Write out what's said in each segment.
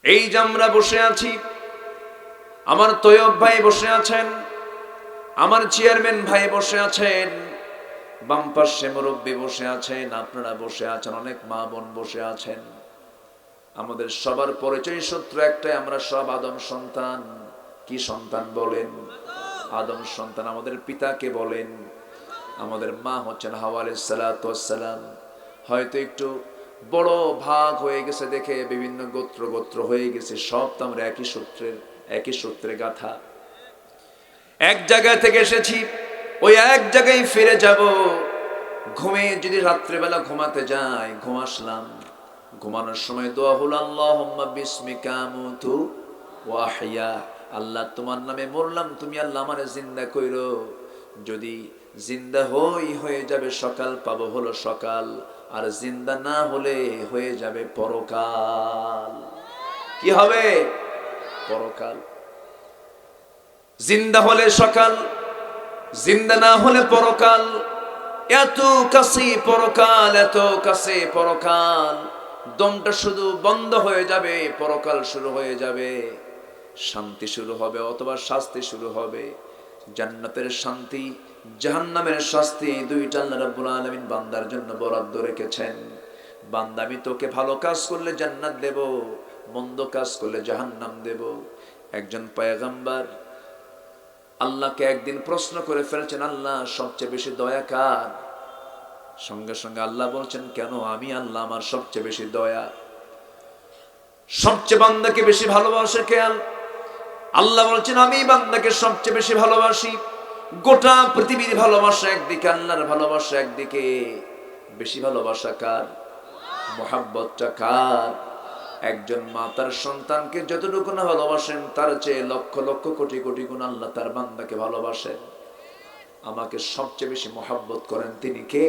এই যে আমরা বসে আছি, আমার তৈয়ব ভাই বসে আছেন, আমার চেয়ারম্যান ভাই বসে আছেন, বাম পাশে মুরব্বী বসে আছেন, আপনারা বসে আছেন, অনেক মা বোন বসে আছেন। আমাদের সবার পরিচয় সূত্র একটাই, আমরা সব আদম সন্তান। কি সন্তান বলেন? আদম সন্তান। আমাদের পিতাকে বলেন, আমাদের মা হচ্ছেন হাওয়া আলাইহিস সালাতু ওয়াস সালাম। হয়তো একটু বড় ভাগ হয়ে গেছে দেখে বিভিন্ন গোত্র গোত্র হয়ে গেছে, সব তো আমরা একই সূত্রে গাথা। এক জায়গা থেকে এসেছি, ওই এক জায়গায় ফিরে যাব। ঘুমে যদি রাত্রেবেলা ঘুমাতে যাই, ঘুম আসলাম, ঘুমানোর সময় দোয়া হলো আল্লাহুম্মা বিসমিকা আমুতু ওয়া আহইয়া। আল্লাহ তোমার নামে মরলাম, তুমি আল্লাহ আমারে জিন্দা কইরো। যদি জিন্দা হয়ে যাবে সকাল, পাবো হলো সকাল, আর জিন্দা না হলে হয়ে যাবে পরকাল। কি হবে? পরকাল। জিন্দা হলে সকাল, জিন্দা না হলে পরকাল। এত কাছে পরকাল, এত কাছে পরকাল। দমটা শুধু বন্ধ হয়ে যাবে, পরকাল শুরু হয়ে যাবে। শান্তি শুরু হবে অথবা শাস্তি শুরু হবে। জান্নাতের শান্তি, জাহান্নামের শাস্তি, দুইটা আল্লাহ রাব্বুল আলামিন বান্দার জন্য বরাদ্দ রেখেছেন। বান্দা, আমি তোকে ভালো কাজ করলে জান্নাত দেব, মন্দ কাজ করলে জাহান্নাম দেব। একজন পয়গম্বর আল্লাহকে একদিন প্রশ্ন করে ফেলছেন, আল্লাহ সবচেয়ে বেশি দয়া কার? সঙ্গে সঙ্গে আল্লাহ বলছেন, কেন? আমি আল্লাহ, আমার সবচেয়ে বেশি দয়া। সবচেয়ে বান্দাকে বেশি ভালোবাসে কে? আল্লাহ বলছেন, আমি বান্দাকে সবচেয়ে বেশি ভালোবাসি। গোটা পৃথিবীর ভালোবাসা একদিকে, আল্লাহর ভালোবাসা একদিকে। বেশি ভালোবাসা কার? মুহাব্বতটা কার? একজন মা তার সন্তানকে যতটুকু না ভালোবাসেন, তার চেয়ে লক্ষ লক্ষ কোটি কোটি গুণ আল্লাহ তার বান্দাকে ভালোবাসেন। আমাকে সবচেয়ে বেশি মুহাব্বত করেন তিনি কে?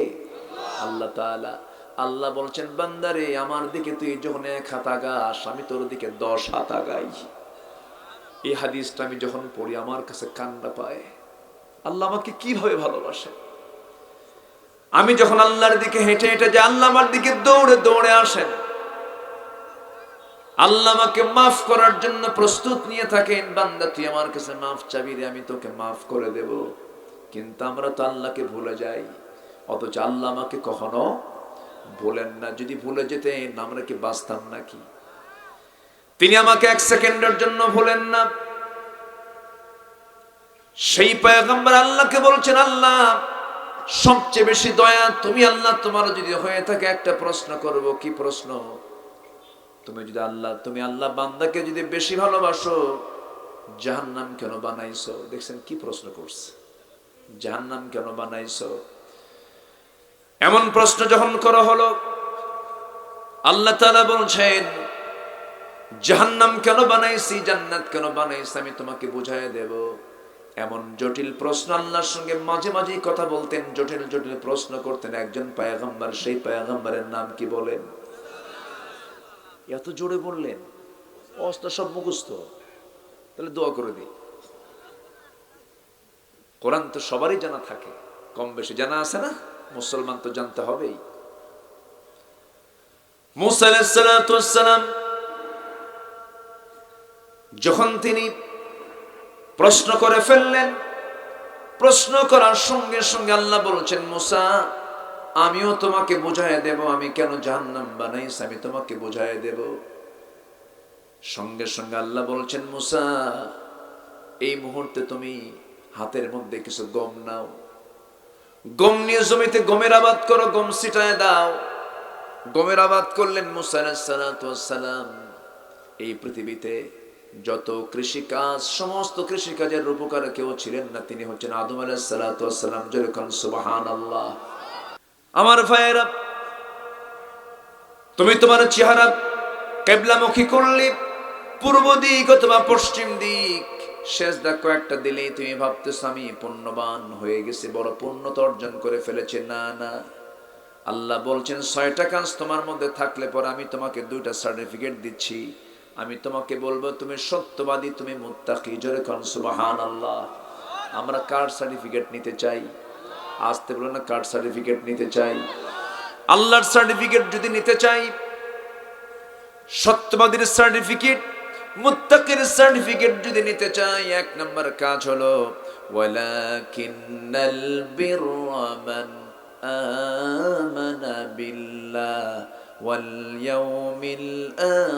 আল্লাহ তাআলা। আল্লাহ বলছেন, বান্দারে, আমার দিকে তুই যখন 1 হাত আগাস, আমি তোর দিকে 10 হাত আগাই। এই হাদিসটা আমি যখন পড়ি, আমার কাছে কান্না পায়। আল্লাহ আমাকে কিভাবে ভালোবাসে! আমি যখন আল্লাহর দিকে হেঁটে হেঁটে যাই, আল্লাহ আমার দিকে দৌড়ে দৌড়ে আসেন। আল্লাহ আমাকে মাফ করার জন্য প্রস্তুত নিয়ে থাকেন। বান্দা, তুই আমার কাছে মাফ চাবি রে, আমি তোকে মাফ করে দেব। কিন্তু আমরা তো আল্লাহকে ভুলে যাই, অথচ আল্লাহ আমাকে কখনো ভুলেন না। যদি ভুলে যেতেন, আমরা কি বাঁচতাম নাকি? তিনি আমাকে 1 সেকেন্ডের জন্য ভুলেন না। সেই পয়গম্বর আল্লাহকে বলছেন, আল্লাহ সবচেয়ে বেশি দয়া তুমি। আল্লাহ, তোমার যদি হয়ে থাকে, একটা প্রশ্ন করব। কি প্রশ্ন? তুমি আল্লাহ বান্দাকে যদি বেশি ভালোবাসো, জাহান্নাম কেন বানাইছো? দেখছেন কি প্রশ্ন করছে? জাহান্নাম কেন বানাইছো? এমন প্রশ্ন যখন করা হলো, আল্লাহ তাআলা বলছেন, জাহান্নাম কেন বানাইছি, জান্নাত কেন বানাইছি, আমি তোমাকে বুঝাই দেব। এমন জটিল প্রশ্ন আল্লাহর সঙ্গে মাঝে মাঝেই কথা বলতেন, জটিল জটিল প্রশ্ন করতেন একজন পয়গম্বর। সেই পয়গম্বরের নাম কি বলেন? এত জোরে বললেন, অস্ত সব মুখস্থ। তাহলে দোয়া করে দিই। কোরআন তো সবারই জানা থাকে, কম বেশি জানা আছে না? মুসলমান তো জানতে হবেই। মুসা আলাইহিস সালাতু ওয়াস সালাম যখন তিনি প্রশ্ন করে ফেললেন, প্রশ্ন করার সঙ্গে সঙ্গে আল্লাহ বলছেন, মুসা, আমিও তোমাকে বুঝাই দেব, আমি কেন জাহান্নাম বানাইছি, আমি তোমাকে বুঝাই দেব। সঙ্গে সঙ্গে আল্লাহ বলছেন, মুসা, এই মুহূর্তে তুমি হাতের মধ্যে কিছু গম নাও, গম নিয়ে জমিতে গমের আবাদ করো, গম ছিটায় দাও। গমের আবাদ করলেন মুসা আলাইহিস সালাতু ওয়াস সালাম। এই পৃথিবীতে যত কৃষিকাজ, সমস্ত কৃষিকাজের রূপকার কেউ ছিলেন না, তিনি হচ্ছেন আদম আলাইহিস সালাতু ওয়াস সালাম। যেরকম সুবহানাল্লাহ। আমার ভাইয়েরা, তুমি তোমার চেহারা কিবলামুখী করলে, পূর্ব দিক অথবা পশ্চিম দিক, সেজদা কয়েকটা দিলেই তুমি ভাবতেছ আমি পুণ্যবান হয়ে গেছি, বড় পুণ্যতা অর্জন করে ফেলেছে। না না, আল্লাহ বলছেন, 6টা কাজ তোমার মধ্যে থাকলে পরে আমি তোমাকে 2টা সার্টিফিকেট দিচ্ছি। আমি তোমাকে বলবো, তুমি সত্যবাদী, তুমি মুত্তাকি। জোরে কোন সুবহানাল্লাহ। আমরা কার সার্টিফিকেট নিতে চাই? আসতে বলো না, কার সার্টিফিকেট নিতে চাই? আল্লাহর সার্টিফিকেট যদি নিতে চাই, সত্যবাদীর সার্টিফিকেট, মুত্তাকির সার্টিফিকেট যদি নিতে চাই, এক নম্বর কাজ হলো ওয়ালাকিন্নাল বিররা মান আমানা বিল্লাহ ওয়াল ইয়াউমিল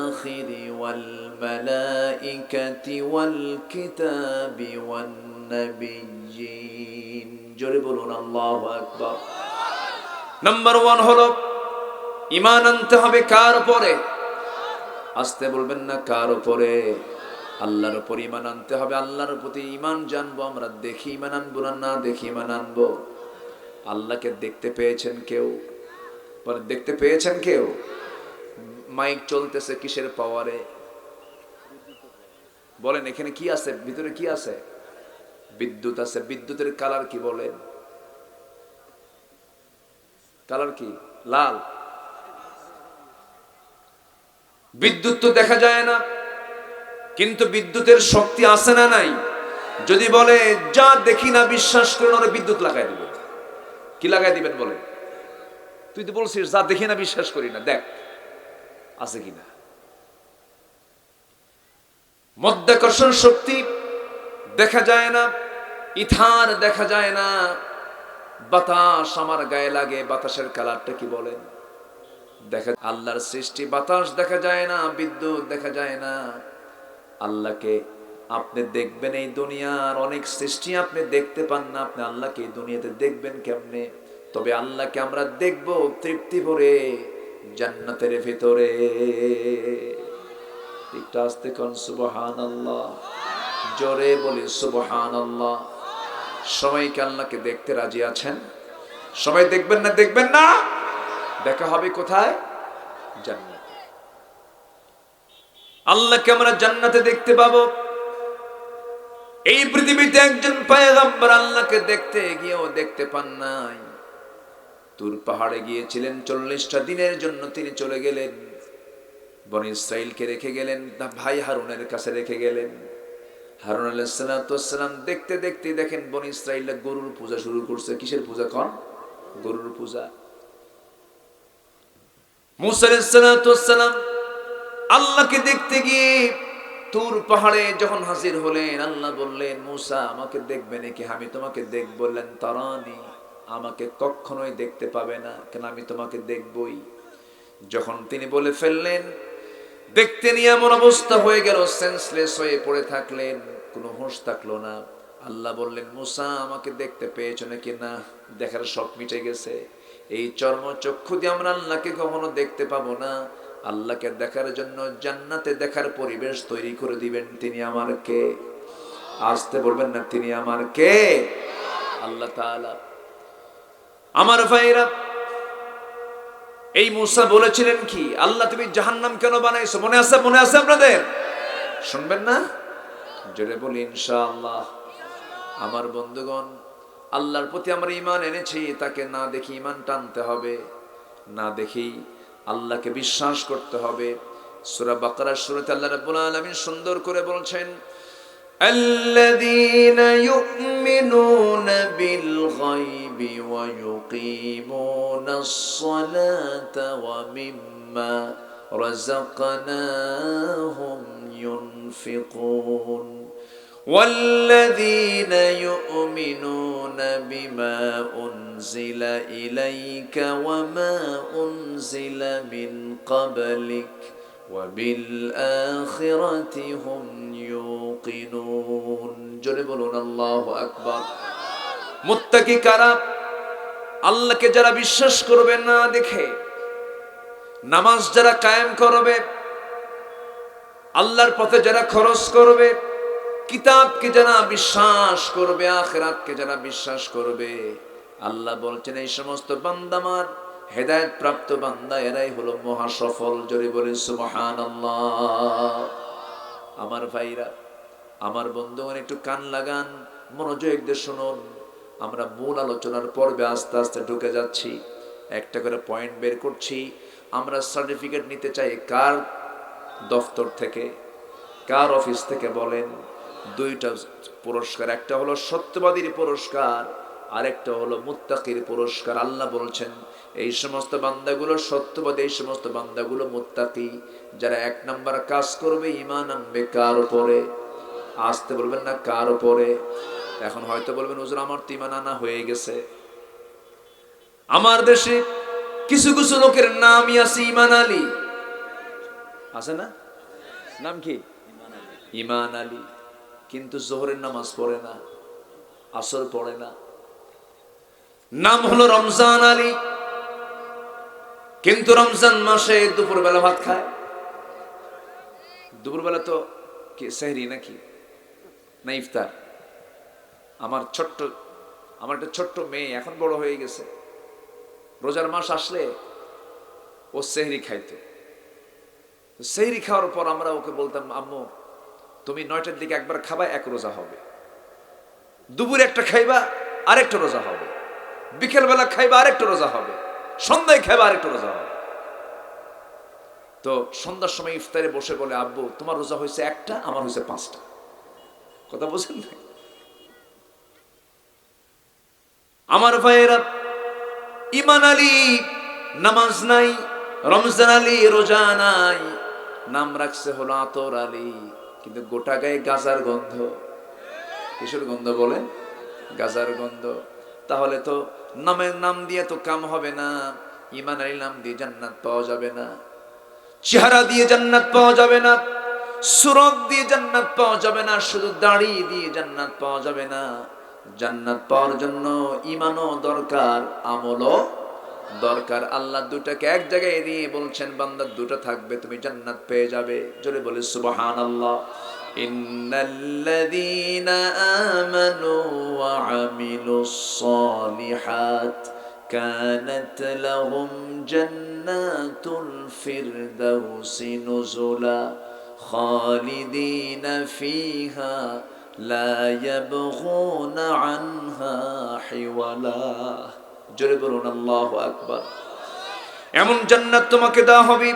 আখির ওয়াল মালাইকাতি ওয়াল কিতাবি ওয়ান নাবিয়্যিন। জোরে বলুন আল্লাহু আকবার। নাম্বার 1 হলো ঈমান আনতে হবে কার উপরে? আসতে বলবেন না, কার উপরে? আল্লাহর উপর ঈমান আনতে হবে। আল্লাহর প্রতি ঈমান জানবো আমরা, দেখি ঈমান আনবো না, না দেখি ঈমান আনবো। আল্লাহকে দেখতে পেয়েছেন কেউ? বলে দেখতে পেয়েছেন কেউ? মাইক চলতেছে কিসের পাওয়ারে? বলেন এখানে কি আছে? ভিতরে কি আছে? বিদ্যুৎ আছে। বিদ্যুতের কালার কি বলেন? কালার কি? লাল। বিদ্যুৎ তো দেখা যায় না, কিন্তু বিদ্যুতের শক্তি আছে না নাই? যদি বলে যা দেখি না বিশ্বাস করেন, ওরা বিদ্যুৎ লাগাই দিবেন। কি লাগাই দিবেন বলেন? তুই তো বলছিস যা দেখি না বিশ্বাস করি না, দেখ আছে কিনা। মধ্যাকর্ষণ শক্তি দেখা যায় না, ইথার দেখা যায় না, বাতাস আমার গায়ে লাগে, বাতাসের কালারটা কি বলেন? দেখা। আল্লাহর সৃষ্টি, বাতাস দেখা যায় না, বিদ্যুৎ দেখা যায় না। আল্লাহকে আপনি দেখবেন, এই দুনিয়ার অনেক সৃষ্টি আপনি দেখতে পান না, আপনি আল্লাহকে এই দুনিয়াতে দেখবেন কেমনে? তবে আল্লাহকে আমরা দেখব তৃপ্তি ভরে জান্নাতের ভিতরে। একটু আস্তে কোন সুবহানাল্লাহ, জোরে বলি সুবহানাল্লাহ। সবাইকে আল্লাহকে দেখতে রাজি আছেন? সবাই দেখবেন না? দেখবেন না? দেখা হবে কোথায়? জান্নাতে। আল্লাহকে আমরা জান্নাতে দেখতে পাবো। এই পৃথিবীতে একজন পয়গম্বর আল্লাহকে দেখতে গিয়েও দেখতে পান নাই। তুর পাহাড়ে গিয়েছিলেন, 40টা দিনের জন্য তিনি চলে গেলেন। বনি ইসরাইলকে রেখে গেলেন, ভাই হারুনের কাছে রেখে গেলেন। হারুন আলাইহিস সালাম দেখতে দেখতে দেখেন বনি ইসরাইলরা গরুর পূজা শুরু করছে। কিসের পূজা? কন, গরুর পূজা। মুসা আলাইহিস সালাম আল্লাহকে দেখতে গিয়ে তুর পাহাড়ে যখন হাজির হলেন, আল্লাহ বললেন মুসা আমাকে দেখবে নাকি? আমি তোমাকে দেখব। বললেন তারানি, আমাকে কখনোই দেখতে পাবে না, কেন আমি তোমাকে দেখবই। যখন তিনি বলে ফেললেন, দেখতে নিয়ে এমন অবস্থা হয়ে গেল, সেন্সলেস হয়ে পড়ে থাকলেন, কোনো হুঁশ থাকলো না। আল্লাহ বললেন মুসা আমাকে দেখতে পেয়েছো নাকি? না, দেখার শখ মিটে গেছে। এই চর্ম চক্ষু দিয়ে আমরা আল্লাহকে কখনো দেখতে পাবো না। আল্লাহকে দেখার জন্য জান্নাতে দেখার পরিবেশ তৈরি করে দিবেন। তিনি আমার কে? আসতে বলবেন না, তিনি আমার কে? আল্লাহ তাআলা। আমার ভাইরা, এই মুসা বলেছিলেন কি? আল্লাহ তুমি জাহান্নাম কেন বানাইছো? মনে আছে? মনে আছে আপনাদের? শুনবেন না? জোরে বলি ইনশাআল্লাহ। আমার বন্ধুগণ, আল্লাহর প্রতি আমরা ঈমান এনেছি, তাকে না দেখি ঈমান টানতে হবে, না দেখি আল্লাহকে বিশ্বাস করতে হবে। সূরা বাকারার শুরুতে আল্লাহ রাব্বুল আলামিন সুন্দর করে বলছেন, আল্লাযীনা ইউমিনুনা বিল গায়বি ওয়া ইউকিমুনাস সালাতা ওয়া মিম্মা রাযাকনাহুম ইউনফিকুন والذين يؤمنون بما أنزل إليك وما أنزل من قبلك وبالآخرة هم يوقنون জোরে বলুন আল্লাহু আকবার। মুত্তাকি কারা? আল্লাহকে যারা বিশ্বাস করবে না দেখে, নামাজ যারা কায়েম করবে, আল্লাহর পথে যারা খরচ করবে, কিতাবকে যারা বিশ্বাস করবে, আখিরাতকে যারা বিশ্বাস করবে, আল্লাহ বলছেন এই সমস্ত বান্দা আমার হেদায়েত প্রাপ্ত বান্দা, এরাই হলো মহা সফল। জোরে বলেন সুবহানাল্লাহ। আমার ভাইরা, আমার বন্ধুগণ, একটু কান লাগান, মনোযোগ দিয়ে শুনুন। আমরা মূল আলোচনার পর্বে আস্তে আস্তে ঢুকে যাচ্ছি, একটা করে পয়েন্ট বের করছি। আমরা সার্টিফিকেট নিতে চাই কার দফতর থেকে, কার অফিস থেকে? বলেন। দুইটা পুরস্কার, একটা হলো সত্যবাদীর পুরস্কার, আরেকটা হলো মুত্তাকির পুরস্কার। আল্লাহ বলছেন এই সমস্ত বান্দাগুলো সত্যবাদী, এই সমস্ত বান্দাগুলো মুত্তাকি, যারা এক নাম্বার কাজ করবে ঈমান আনবে কার উপরে? আসতে বলবেন না, কার উপরে? এখন হয়তো বলবেন হুজুর আমার তো ঈমান আনা হয়ে গেছে। আমার দেশে কিছু কিছু লোকের নামই আছে ঈমান আলী, আছে না? নাম কি? ঈমান আলী। কিন্তু জোহরের নামাজ পড়ে না, আসর পড়ে না। নাম হলো রমজান আলী, কিন্তু রমজান মাসে দুপুরবেলা ভাত খায়। দুপুরবেলা তো কি সেহরি নাকি না ইফতার? আমার একটা ছোট্ট মেয়ে এখন বড় হয়ে গেছে, রোজার মাস আসলে ও সেহরি খাইতো। সেহরি খাওয়ার পর আমরা ওকে বলতাম আম্মু তুমি 9টার দিকে একবার খাবা, এক রোজা হবে। দুপুরে একটা খাইবা, আরেকটা রোজা হবে। বিকেল বেলা খাইবা, আরেকটা রোজা হবে। সন্ধ্যায় খাইবা, আরেকটা রোজা হবে। তো সন্ধ্যার সময় ইফতারে বসে বলে আব্বু তোমার রোজা হয়েছে একটা, আমার হয়েছে 5টা। কথা বুঝেন না? আমার ভাইয়েরা, ঈমান আলী নামাজ নাই, রমজান আলী রোজা নাই, নাম রাখছে হলো আতর আলী, কিন্তু গোটা গায়ে গাজার গন্ধ। কিসের গন্ধ বলে? গাজার গন্ধ। তাহলে তো নামের নাম দিয়ে তো কাম হবে না। ঈমান আলী নাম দিয়ে জান্নাত পাওয়া যাবে না, চেহারা দিয়ে জান্নাত পাওয়া যাবে না, সুরত দিয়ে জান্নাত পাওয়া যাবে না, শুধু দাড়ি দিয়ে জান্নাত পাওয়া যাবে না। জান্নাত পাওয়ার জন্য ঈমানও দরকার, আমলও দরকার। আল্লাহ দুটাকে এক জায়গায় নিয়ে বলছেন বান্দা দুটো থাকবে তুমি জান্নাত পেয়ে যাবে। জোরে বলে সুবহানাল্লাহ। ইন্নাল্লাযীনা আমানু ওয়া আমিলুস সালিহাত কানাত লাহুম জান্নাতুল ফিরদাউসি নুজুলা খালিদিনা ফিহা লা ইয়াবগুনা আনহা হিওয়ালা। জোরে বলুন আল্লাহু আকবার। এমন জান্নাত তোমাকে দেওয়া হবে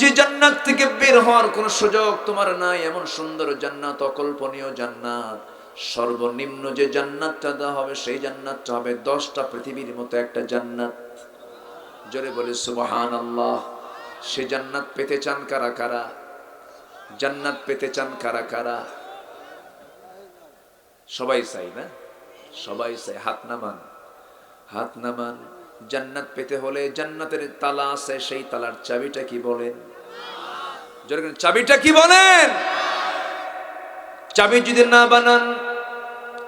যে জান্নাত থেকে বের হওয়ার কোনো সুযোগ তোমার নাই। এমন সুন্দর জান্নাত, অকল্পনীয় জান্নাত। সর্বনিম্ন যে জান্নাতটা দেওয়া হবে সেই জান্নাতটা হবে 10টা পৃথিবীর মতো একটা জান্নাত। জোরে বলে সুবহানাল্লাহ। সে জান্নাত পেতে চান কারা কারা? জান্নাত পেতে চান কারা কারা? সবাই চাই না? সবাই চাই। হাত নামান, হাত নামান। জান্নাত পেতে হলে জান্নাতের তালা আছে, সেই তালার চাবিটা কি বলেন? চাবিটা কি বলেন? চাবি যদি না বানান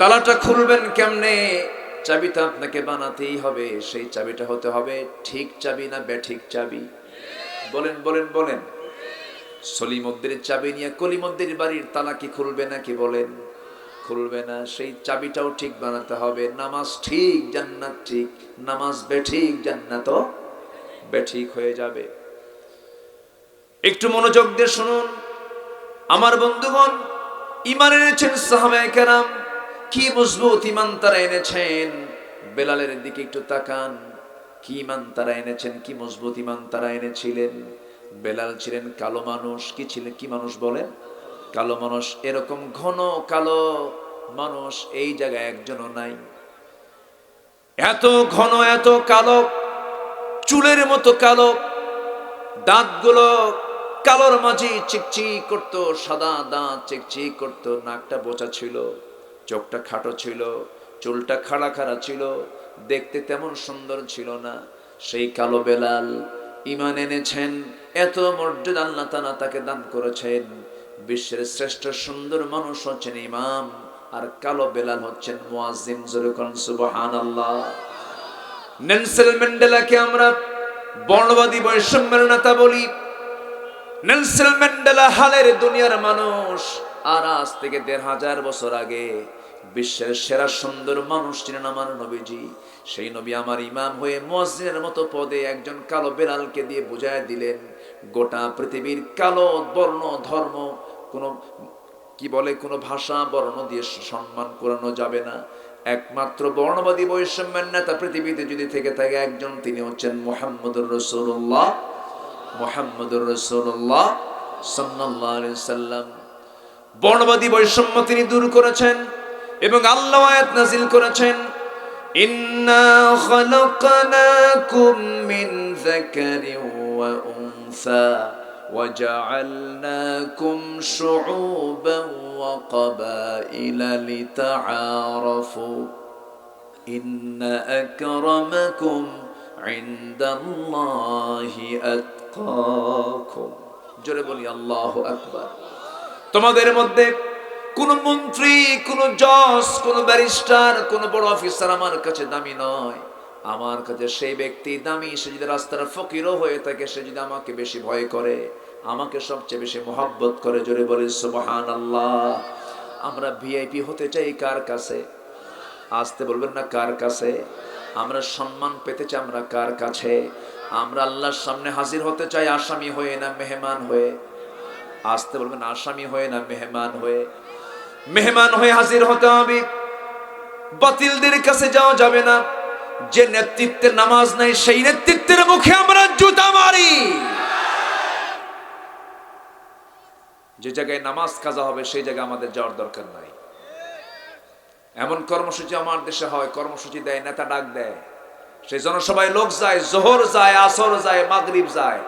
তালাটা খুলবেন কেমনে? চাবিটা আপনাকে বানাতেই হবে। সেই চাবিটা হতে হবে ঠিক চাবি না বেঠিক চাবি? বলেন বলেন বলেন। সলিমুদ্দির চাবি নিয়ে কলিমুদ্দির বাড়ির তালা কি খুলবে নাকি? বলেন খুলবে না। সেই চাবিটাও ঠিক বানাতে হবে। নামাজ ঠিক, জান্নাত ঠিক। নামাজ বেঠিক, জান্নাতও বেঠিক হয়ে যাবে। একটু মনোযোগ দিয়ে শুনুন আমার বন্ধুগণ। ঈমান এনেছেন সাহাবায়ে কেরাম, কি মজবুত ঈমান তারা এনেছেন। বেলালের দিকে একটু তাকান, কি ঈমান তারা এনেছেন, কি মজবুত ঈমান তারা এনেছিলেন। বেলাল ছিলেন কালো মানুষ। কি ছিলেন? কি মানুষ বলেন? কালো মানুষ। এরকম ঘন কালো মানুষ এই জায়গায় একজনও নাই। এত ঘন, এত কালো, চুলের মতো কালো, দাঁতগুলো কালোর মাঝে চিকচিক করতো, সাদা দাঁত চিকচিক করতো। নাকটা বোচা ছিল, চোখটা খাটো ছিল, চুলটা খাড়া খাড়া ছিল, দেখতে তেমন সুন্দর ছিল না। সেই কালো বেলাল ঈমান এনেছেন। এত মর্যাদা আল্লাহ তাআলা তাকে দান করেছেন। বিশ্বের শ্রেষ্ঠ সুন্দর মানুষ হচ্ছেন ইমাম, আর কালো বেলাল হচ্ছেন মুয়াজ্জিন। জোরে বলুন সুবহানাল্লাহ। নেলসন ম্যান্ডেলাকে আমরা বর্ণবাদী বৈষম্যের নেতা বলি। নেলসন ম্যান্ডেলা হালের দুনিয়ার মানুষ, আর আজ থেকে 1500 বছর আগে বিশ্বের সেরা সুন্দর মানুষ ছিলেন আমার নবীজি। সেই নবী আমার ইমাম হয়ে মুয়াজ্জিনের মতো পদে একজন কালো বেলালকে দিয়ে বুঝায় দিলেন গোটা পৃথিবীর কালো বর্ণ ধর্ম কোনো কি বলে কোনো ভাষা বর্ণ দিয়ে সম্মান করানো যাবে না। একমাত্র বর্ণবাদী বৈষম্যের নেতা পৃথিবীতে যদি থেকে থাকে একজন, তিনি হচ্ছেন মুহাম্মদুর রাসূলুল্লাহ। মুহাম্মদুর রাসূলুল্লাহ সাল্লাল্লাহু আলাইহি সাল্লাম। বর্ণবাদী বৈষম্য তিনি দূর করেছেন এবং আল্লাহ আয়াত নাযিল করেছেন ইন্না খালাকনাকুম মিন যাকারিন ওয়া উনসা وجعلناكم شعوبا وقبائل لتعارفوا إن أكرمكم عند الله أتقاكم জোরে বলি আল্লাহু আকবার। তোমাদের মধ্যে কোন মন্ত্রী, কোন জজ, কোন ব্যারিস্টার, কোন বড় অফিসার আমার কাছে দামি নয়। আমার কাছে সেই ব্যক্তি দামি, সে যদি রাস্তার ফকিরও হয়ে থাকে, সে যদি আমাকে বেশি ভয় করে, আমাকে সবচেয়ে বেশি মহব্বত করে। জোরে বলি সুবহানাল্লাহ। আমরা ভিআইপি হতে চাই কার কাছে? আসতে বলবেন না, কার কাছে? আমরা সম্মান পেতে চাই আমরা কার কাছে? আমরা আল্লাহর সামনে হাজির হতে চাই আসামি হয়ে না মেহমান হয়ে? আসতে বলবেন, আসামি হয়ে না মেহমান হয়ে? মেহমান হয়ে হাজির হতে হবে। বাতিলদের কাছে যাওয়া যাবে না। যে নেতৃত্বের নামাজ নাই, সেই নেতৃত্বের মুখে আমরা জুতা মারি। যে জায়গায় নামাজ কাজা হবে সেই জায়গায় আমাদের যাওয়ার দরকার নাই। এমন কর্মসূচি আমার দেশে হয়, কর্মসূচি দেয়, নেতা ডাক দেয়, সেই জনসভায় লোক যায়, জোহর যায়, আসর যায়, মাগরিব যায়,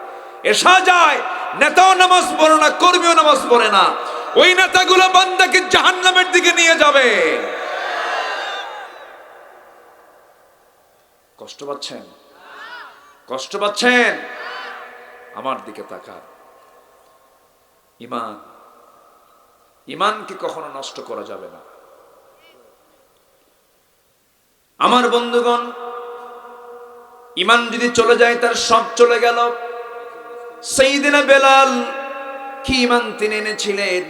এশা যায়, নেতাও নামাজ পড়ে না, কর্মীও নামাজ পড়ে না। ওই নেতাগুলো বান্দাকে জাহান্নামের দিকে নিয়ে যাবে। কষ্ট পাচ্ছেন? কষ্ট পাচ্ছেন? আমার দিকে তাকান। ঈমান, ঈমানকে কখনো নষ্ট করা যাবে না। আমার বন্ধুগণ, ঈমান যদি চলে যায় তার সব চলে গেল। সাইয়েদনা বেলাল কি ঈমান তিনি এনেছিলেন,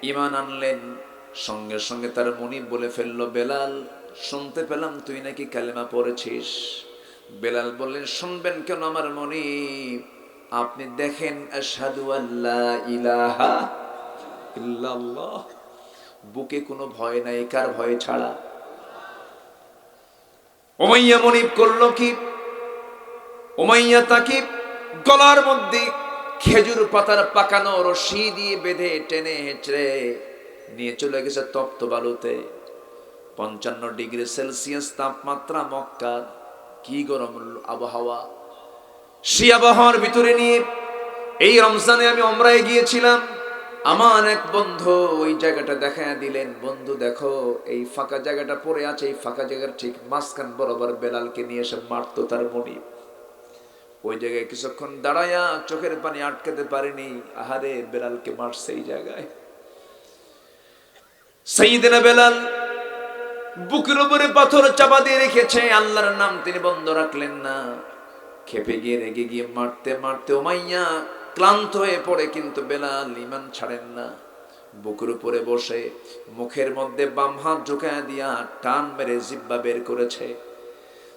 ঈমান আনলেন, সঙ্গে সঙ্গে তার মুনিব বলে ফেললো, বেলাল শুনতে পেলাম তুই নাকি কালেমা পড়েছিস। বেলাল বললেন, শুনবেন কেন আমার মুনিব, আপনি দেখেন আশহাদু আল্লা ইলাহা ইল্লাল্লাহ, বুকে কোনো ভয় নাই, কার ভয় ছাড়া? উমাইয়া মুনিব করলো কি? উমাইয়া তাকে গলার মধ্যে খেজুর পাতার পাকানো রশি দিয়ে বেঁধে টেনে হেঁচড়ে নিয়ে চলে গেছে তপ্ত বালুতে। 55 ডিগ্রি সেলসিয়াস তাপমাত্রা মক্কার, কি গরম আবহাওয়া। সেই আবহাওয়ার ভিতরে নিয়ে এই রমজানে আমি উমরায় গিয়েছিলাম। আমার এক বন্ধু ওই জায়গাটা দেখায় দিলেন, বন্ধু দেখো এই ফাঁকা জায়গাটা পড়ে আছে, এই ফাঁকা জায়গার ঠিক মাঝখান বরাবর বেলালকে নিয়ে এসে মারতো তার মুনিব। ওই জায়গায় কিছুক্ষণ দাঁড়ায়া চোখের পানি আটকাতে পারেনি, আহারে বেলালকে মারছে এই জায়গায়। সাইয়েদনা বেলাল বুকের উপরে পাথর চাপা দিয়ে রেখেছে, আল্লাহর নাম তিনি বন্ধ রাখলেন না। খেপে গিয়ে রেগে গিয়ে মারতে মারতে উমাইয়া ক্লান্ত হয়ে পড়ে, কিন্তু বেলাল ঈমান ছাড়েন না। বুকের উপরে বসে মুখের মধ্যে বাম হাত ঢুকায় দিয়া টান মেরে জিহ্বা বের করেছে।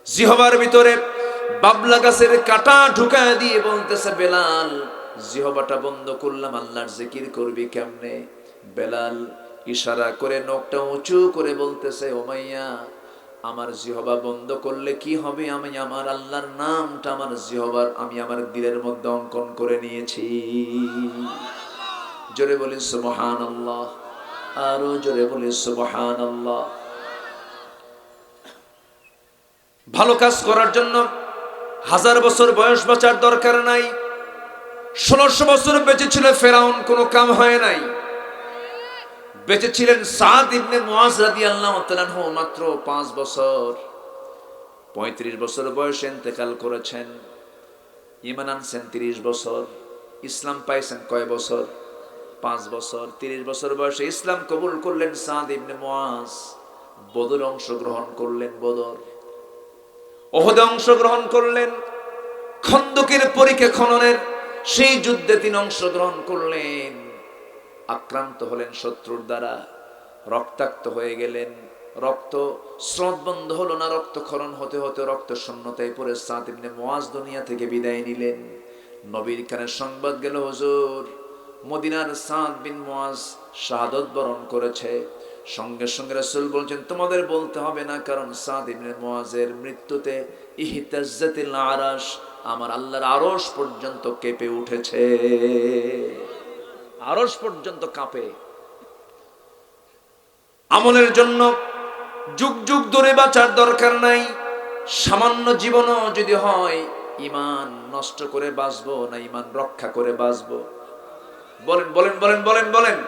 জিহবার ভিতরে বাবলা গাছের কাঁটা ঢুকায় দিয়ে বলতেছে, বেলাল জিহবাটা বন্ধ করলাম, আল্লাহর জিকির করবি কেমনে? বেলাল ইশারা করে নখটা উঁচু করে বলতেছে, উমাইয়া আমার জিহবা বন্ধ করলে কি হবে? আমি আমার আল্লাহর নামটা আমার জিহবার, আমি আমার দিলের মধ্যে অঙ্কন করে নিয়েছি। জোরে বলি সুবহানাল্লাহ, আরো জোরে বলি সুবহানাল্লাহ। ভালো কাজ করার জন্য 1000 বছর বয়স বাঁচার দরকার নাই। 1600 বছর বেঁচে ছিল ফেরাউন, কোনো কাম হয় নাই। বেঁচে ছিলেন সাদ ইবনে মুআজ রাদিয়াল্লাহু তাআলা আনহু, মাত্র 5 বছর। 35 বছর বয়সে ইন্তেকাল করেছেন। ঈমান আনছেন 30 বছর, ইসলাম পাইছেন কয় বছর? 5 বছর। 30 বছর বয়সে ইসলাম কবুল করলেন সাদ ইবনে মুআজ। বদর অংশগ্রহণ করলেন, বদর ওহদে অংশগ্রহণ করলেন, খন্দকের পরীক্ষা খননের সেই যুদ্ধে তিনি অংশগ্রহণ করলেন। আক্রান্ত হলেন শত্রুর দ্বারা, রক্তাক্ত হয়ে গেলেন। রক্ত স্রোত বন্ধ হলো না, রক্তক্ষরণ হতে হতে রক্ত শূন্যতায় পড়ে সাদ ইবনে মুআজ দুনিয়া থেকে বিদায় নিলেন। নবীর কানে সংবাদ গেল, হুজুর মদিনার সাদ বিন মুআজ শাহাদাত বরণ করেছে। সঙ্গে সঙ্গে রাসূল বলছেন, তোমাদের বলতে হবে না, কারণ সাদ ইবনে মুআজের মৃত্যুতে ইহতাজ্জাতিল আরশ, আমার আল্লাহর আরশ পর্যন্ত কেঁপে উঠেছে। আরশ পর্যন্ত কাঁপে। আমলের জন্য যুগ যুগ ধরে বাঁচার দরকার নাই, সামান্য জীবনও যদি হয় ঈমান নষ্ট করে বাঁচবো না ঈমান রক্ষা করে বাঁচবো? বলেন বলেন বলেন বলেন বলেন।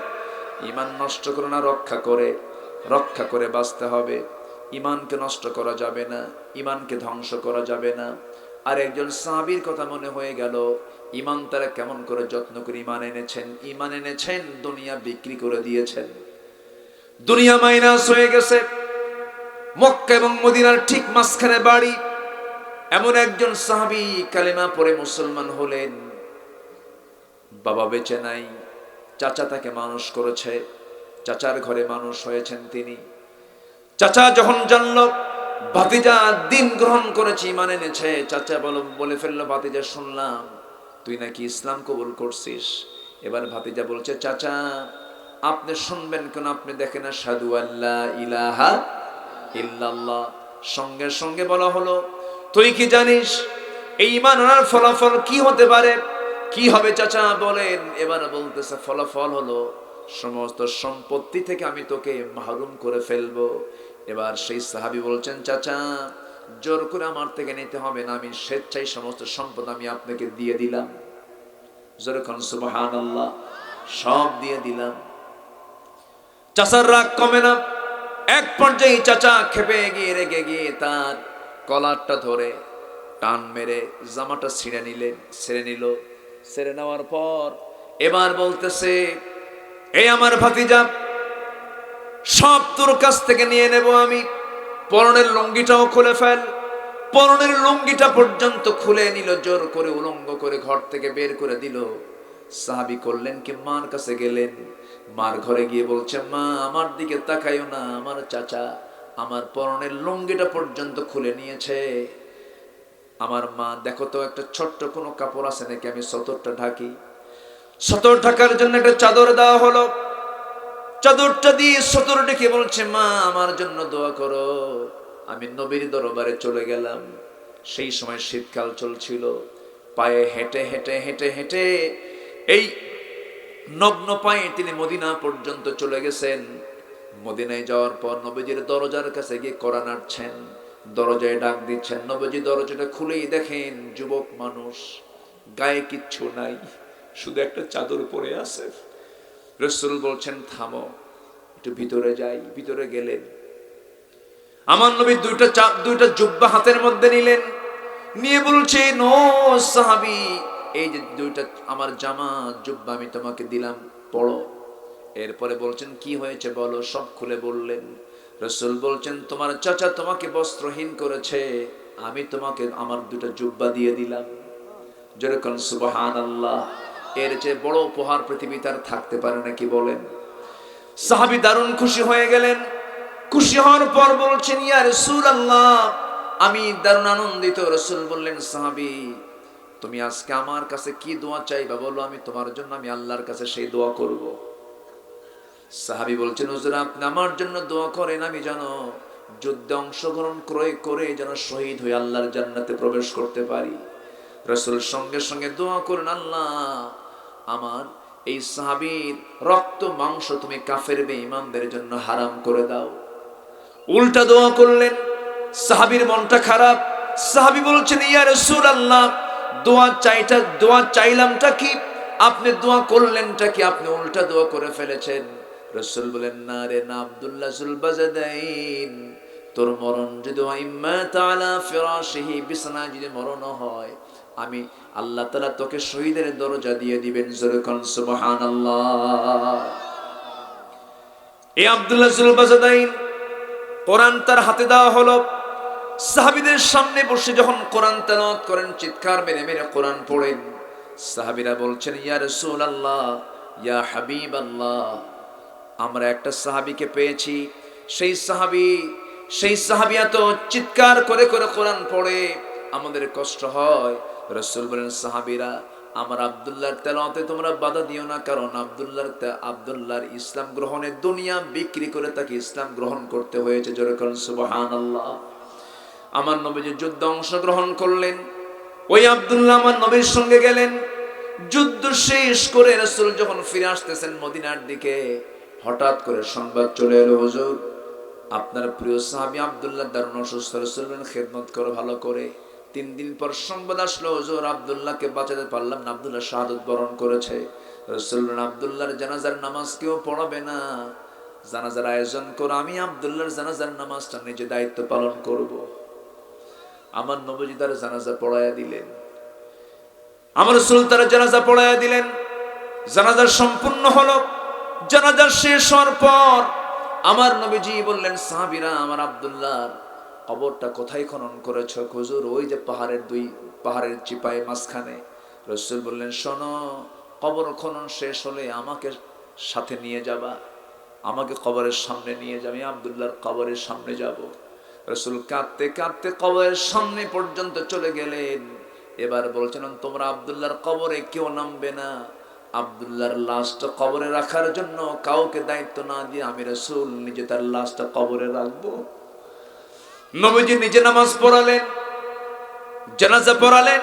ঈমান নষ্ট করে না রক্ষা করে বাঁচতে হবে। ঈমানকে নষ্ট করা যাবে না, ঈমানকে ধ্বংস করা যাবে না। আর একজন সাহাবীর কথা মনে হয়ে গেল, ঈমান তারা কেমন করে যত্ন করে ঈমান এনেছেন, দুনিয়া বিক্রি করে দিয়েছেন। দুনিয়া মাইনাস হয়ে গেছে, মক্কা এবং মদিনার ঠিক মাঝখানে বাড়ি। এমন একজন সাহাবী কালেমা পড়ে মুসলমান হলেন, বাবা বেঁচে নাই, চাচা তাকে মানুষ করেছে, চাচার ঘরে মানুষ হয়েছেন তিনি। চাচা যখন জানল ভাতিজা দিন গ্রহণ করেছে, ঈমান এনেছে, চাচা বলে ফেললো, ভাতিজা শুনলাম তুই নাকি ইসলাম কবুল করছিস। এবার ভাতিজা বলছে, চাচা আপনি শুনবেন কেন, আপনি দেখেন আশহাদু আল্লা ইলাহা ইল্লাল্লাহ। সঙ্গে সঙ্গে বলা হলো, তুই কি জানিস এই ঈমান আনার ফলাফল কি হতে পারে? কি হবে চাচা বলেন? এবার বলতেছে, ফলাফল হলো সমস্ত সম্পত্তি থেকে আমি তোকে মাহরুম করে ফেলবো। এবার সেই সাহাবী বলছেন, চাচা জোর করে আমার থেকে নিতে হবে না, আমি স্বেচ্ছায় সমস্ত সম্পদ আমি আপনাকে দিয়ে দিলাম। জোরে কোন সুবহানাল্লাহ। সব দিয়ে দিলাম। চাচার রাগ কমে না, এক পর্যায়ে চাচা খেপে গিয়ে রেগে গিয়ে তার কলারটা ধরে টান মেরে জামাটা ছিঁড়ে নিল। ছেড়ে নেওয়ার পর এবার বলতেছে, এই আমার ভাতিজা, সব তোর কাছ থেকে নিয়ে নেব আমি, পরনের লুঙ্গিটাও খুলে ফেল। পরনের লুঙ্গিটা পর্যন্ত খুলে নিল, জোর করে উলঙ্গ করে ঘর থেকে বের করে দিল। সাহাবী করলেন কি, মার কাছে গেলেন, মার ঘরে গিয়ে বলছে, মা আমার দিকে তাকাইও না, আমার চাচা আমার পরনের লুঙ্গিটা পর্যন্ত খুলে নিয়েছে। আমার মা দেখো তো একটা ছোট্ট কোনো কাপড় আছে নাকি, আমি সতরটা ঢাকি। সতর ঢাকার জন্য একটা চাদর দেওয়া হলো, চাদরটা দিয়ে সতর ডেকে বলছে, মা আমার জন্য দোয়া করো। আমি নবীর দরবারে চলে গেলাম। সেই সময় শীতকাল চলছিল, পায়ে হেঁটে হেঁটে হেঁটে হেঁটে এই নগ্ন পায়ে তিনি মদিনা পর্যন্ত চলে গেছেন। মদিনায় যাওয়ার পর নবীজির দরজার কাছে গিয়ে কড়া নাড়ছেন, দরজায় ডাক দিচ্ছেন। নবীজি দরজাটা খুলেই দেখেন যুবক মানুষ, গায়ে কিচ্ছু নাই, শুধু একটা চাদর পরে আছে। রাসূল বলছেন, থামো, একটু ভিতরে যাই। ভিতরে গেলেন, আমার নবী দুইটা জুব্বা হাতের মধ্যে নিলেন, নিয়ে বলছেন, ও সাহাবী, এই যে দুইটা আমার জামা জুব্বা আমি তোমাকে দিলাম, পড়ো। এরপরে বলছেন, কি হয়েছে বলো। সব খুলে বললেন। রাসূল বলছেন, তোমার চাচা তোমাকে বস্ত্রহীন করেছে, আমি তোমাকে আমার দুটো জুব্বা দিয়ে দিলাম। যেরকম সুবহানাল্লাহ। এর চেয়ে বড় উপহার পৃথিবীতে আর থাকতে পারে নাকি বলেন? সাহাবী দারুণ খুশি হয়ে গেলেন। খুশি হওয়ার পর বলছেন, ইয়া রাসূলুল্লাহ, আমি দারুণ আনন্দিত। রাসূল বললেন, সাহাবী তুমি আজকে আমার কাছে কি দোয়া চাইবা বলো, আমি তোমার জন্য আমি আল্লাহর কাছে সেই দোয়া করব। সাহাবী বলছেন, হুজুর আপনি আমার জন্য দোয়া করেন, আমি যেন যুদ্ধে অংশগ্রহণ করে যেন শহীদ হয়ে আল্লাহর জান্নাতে প্রবেশ করতে পারি। রাসূল সঙ্গে সঙ্গে দোয়া করেন, আল্লাহ আমার এই সাহাবীর রক্ত মাংস তুমি কাফের বেঈমানদের জন্য হারাম করে দাও। উল্টা দোয়া করলেন, সাহাবীর মনটা খারাপ। সাহাবী বলছেন, ইয়া রাসূলুল্লাহ, দোয়া চাইলামটা কি, আপনি দোয়া করলেনটা কি, আপনি উল্টা দোয়া করে ফেলেছেন। রাসূল বলেন, না রে না আব্দুল্লাহ যুল বাজাদাইন, তোর মরণ যদি ইম্মা তাআলা ফিরাশিহি, বিছানায় যদি মরণ হয়, আমি আল্লাহ তাআলা তোকে শহীদের দরজা দিয়ে দিবেন। যেরকম সুবহানাল্লাহ। এই আব্দুল্লাহ যুল বাজাদাইন, কোরআন তার হাতে দেওয়া হলো। সাহাবীদের সামনে বসে যখন কোরআন তেলাওয়াত করেন, চিৎকার মেরে মেরে কোরআন পড়েন। সাহাবীরা বলছেন, ইয়া রাসূলুল্লাহ, ইয়া হাবিবাল্লাহ, আমরা একটা সাহাবীকে পেয়েছি, সেই সাহাবী এত চিৎকার করে করে কোরআন পড়ে, আমাদের কষ্ট হয়। রাসূল বলেন, সাহাবীরা আমার আব্দুল্লাহর তেলাওয়াতে তোমরা বাধা দিও না, কারণ আব্দুল্লাহর ইসলাম গ্রহণে দুনিয়া বিক্রি করে তাকে ইসলাম গ্রহণ করতে হয়েছে। যেরকম সুবহানাল্লাহ। আমার নবীজি যুদ্ধে অংশগ্রহণ করলেন, ওই আব্দুল্লাহ আমার নবীর সঙ্গে গেলেন। যুদ্ধ শেষ করে রাসূল যখন ফিরে আসতেছেন মদিনার দিকে, হঠাৎ করে সংবাদ চলে এলো, হুজুর আপনার প্রিয় সাহাবী আব্দুল্লাহ দারুণ অসুস্থ, রাসূল বললেন খেদমত করো ভালো করে। 3 দিন পর সংবাদ আসলো, হুজুর আব্দুল্লাহকে বাঁচাতে পারলাম না, আব্দুল্লাহ শাহাদাত বরণ করেছে। রাসূল বললেন আব্দুল্লাহর জানাজার নামাজ কেউ পড়াবে না, জানাজার আয়োজন করো, আমি আব্দুল্লাহর জানাজার নামাজটা নিজে দায়িত্ব পালন করব। আমার নবীজি তার জানাজা পড়ায়া দিলেন, আমার রাসূল তার জানাজা পড়ায়া দিলেন। জানাজা সম্পূর্ণ হলো। জানাজা শেষ হওয়ার পর আমার নবীজি বললেন, সাহাবীরা আমার আব্দুল্লাহর কবরটা কোথায় খনন করেছো? হুজুর ওই যে পাহাড়ের চিপায় মাঝখানে। রাসূল বললেন, শোনো, কবর খনন শেষ হলে আমাকে সাথে নিয়ে যাবা, আমাকে কবরের সামনে নিয়ে যাবে, আব্দুল্লাহর কবরের সামনে যাব। রাসূল কাঁদতে কাঁদতে কবরের সামনে পর্যন্ত চলে গেলেন। এবার বলছেন, তোমরা আব্দুল্লাহর কবরে কেউ নামবে না, আব্দুল্লাহর লাশটা কবরে রাখার জন্য কাউকে দায়িত্ব না দিয়ে আমি রাসূল নিজে তার লাশটা কবরে রাখবো। নবীজি নিজে নামাজ পড়ালেন, জানাজা পড়ালেন,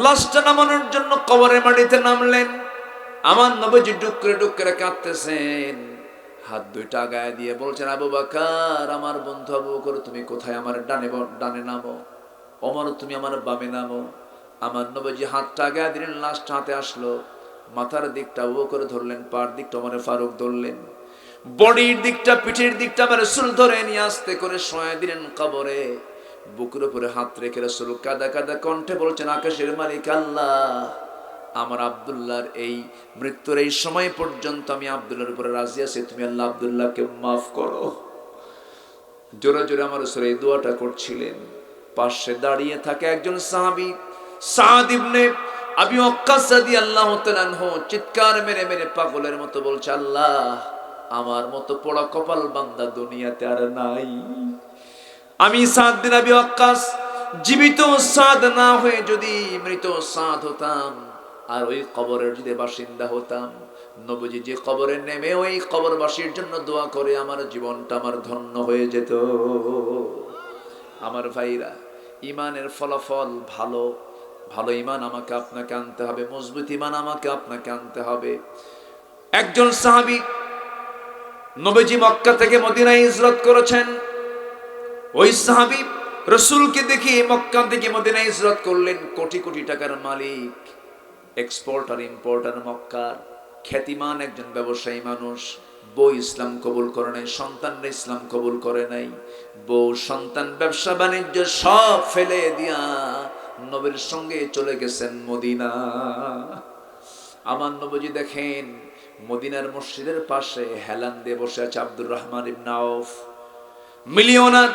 লাশটা নামানোর জন্য কবরের মাটিতে নামলেন। আমার নবীজি ডুকরে ডুকরে কাঁদতেছেন, হাত দুইটা গায়ে দিয়ে বলছেন, আবু বকর আমার বন্ধু আবু বকর তুমি কোথায়? আমার ডানে নামো। ওমর তুমি আমার বামে নামো। আমার নবীজি হাতটা গায়ে দিলেন, লাশটা হাতে আসলো, মাথার দিকটা আবু বকর ধরলেন, পার দিকটা ওমর ফারুক ধরলেন, বডির দিকটা পিঠের দিকটা আমার রাসূল ধরে নিয়ে আস্তে করে শোয়া দিলেন কবরে। বুকের উপরে হাত রেখে রাসূল কাঁদা কাঁদা কণ্ঠে বলছেন, আকাশের মালিক আল্লাহ, আমার আব্দুল্লাহর এই মৃত্যুর এই সময় পর্যন্ত আমি আব্দুল্লাহর উপরে রাজি আছি, তুমি আল্লাহ আব্দুল্লাহকে মাফ করো। জোরে জোরে আমার রাসূল এই দোয়াটা করছিলেন। পাশে দাঁড়িয়ে থাকে একজন সাহাবী সাদ ইবনে আবি ওয়াক্কাস রাদিয়াল্লাহু তাআলা আনহু, চিৎকার মেরে মেরে পাগলের মতো বলছে, আল্লাহ আমার মতো পোড়া কপাল বান্দা দুনিয়াতে আর নাই। আমি সাদ বিন আবি ওয়াক্কাস জীবিত সাদ না হয়ে যদি মৃত সাদ হতাম আর ওই কবরের যদি বাসিন্দা হতাম, নবীজি যে কবরে নেমে ওই কবরবাসীর জন্য দোয়া করে আমার জীবনটা আমার ধন্য হয়ে যেত। আমার ভাইরা, ইমানের ফলাফল ভালো ভালো ইমান আমাকে আপনাকে আনতে হবে, মজবুত ইমান আমাকে আপনাকে আনতে হবে। একজন সাহাবী নবীজি মক্কা থেকে মদিনায় হিজরত করেছেন। ওই সাহাবী রাসূলকে দেখে মক্কা থেকে মদিনায় হিজরত করলেন। কোটি কোটি টাকার মালিক, এক্সপোর্টার ইম্পোর্টার, মক্কার খ্যাতিমান একজন ব্যবসায়ী মানুষ। বউ ইসলাম কবুল করে নাই, সন্তানরা ইসলাম কবুল করে নাই। বউ সন্তান ব্যবসা বাণিজ্য সব ফেলে দিয়া নবীর সঙ্গে চলে গেছেন মদিনা। আমার নবীজি দেখেন মদিনার মসজিদের পাশে হেলান দিয়ে বসে আছে আব্দুর রহমান ইবনে আউফ, মিলিয়নার,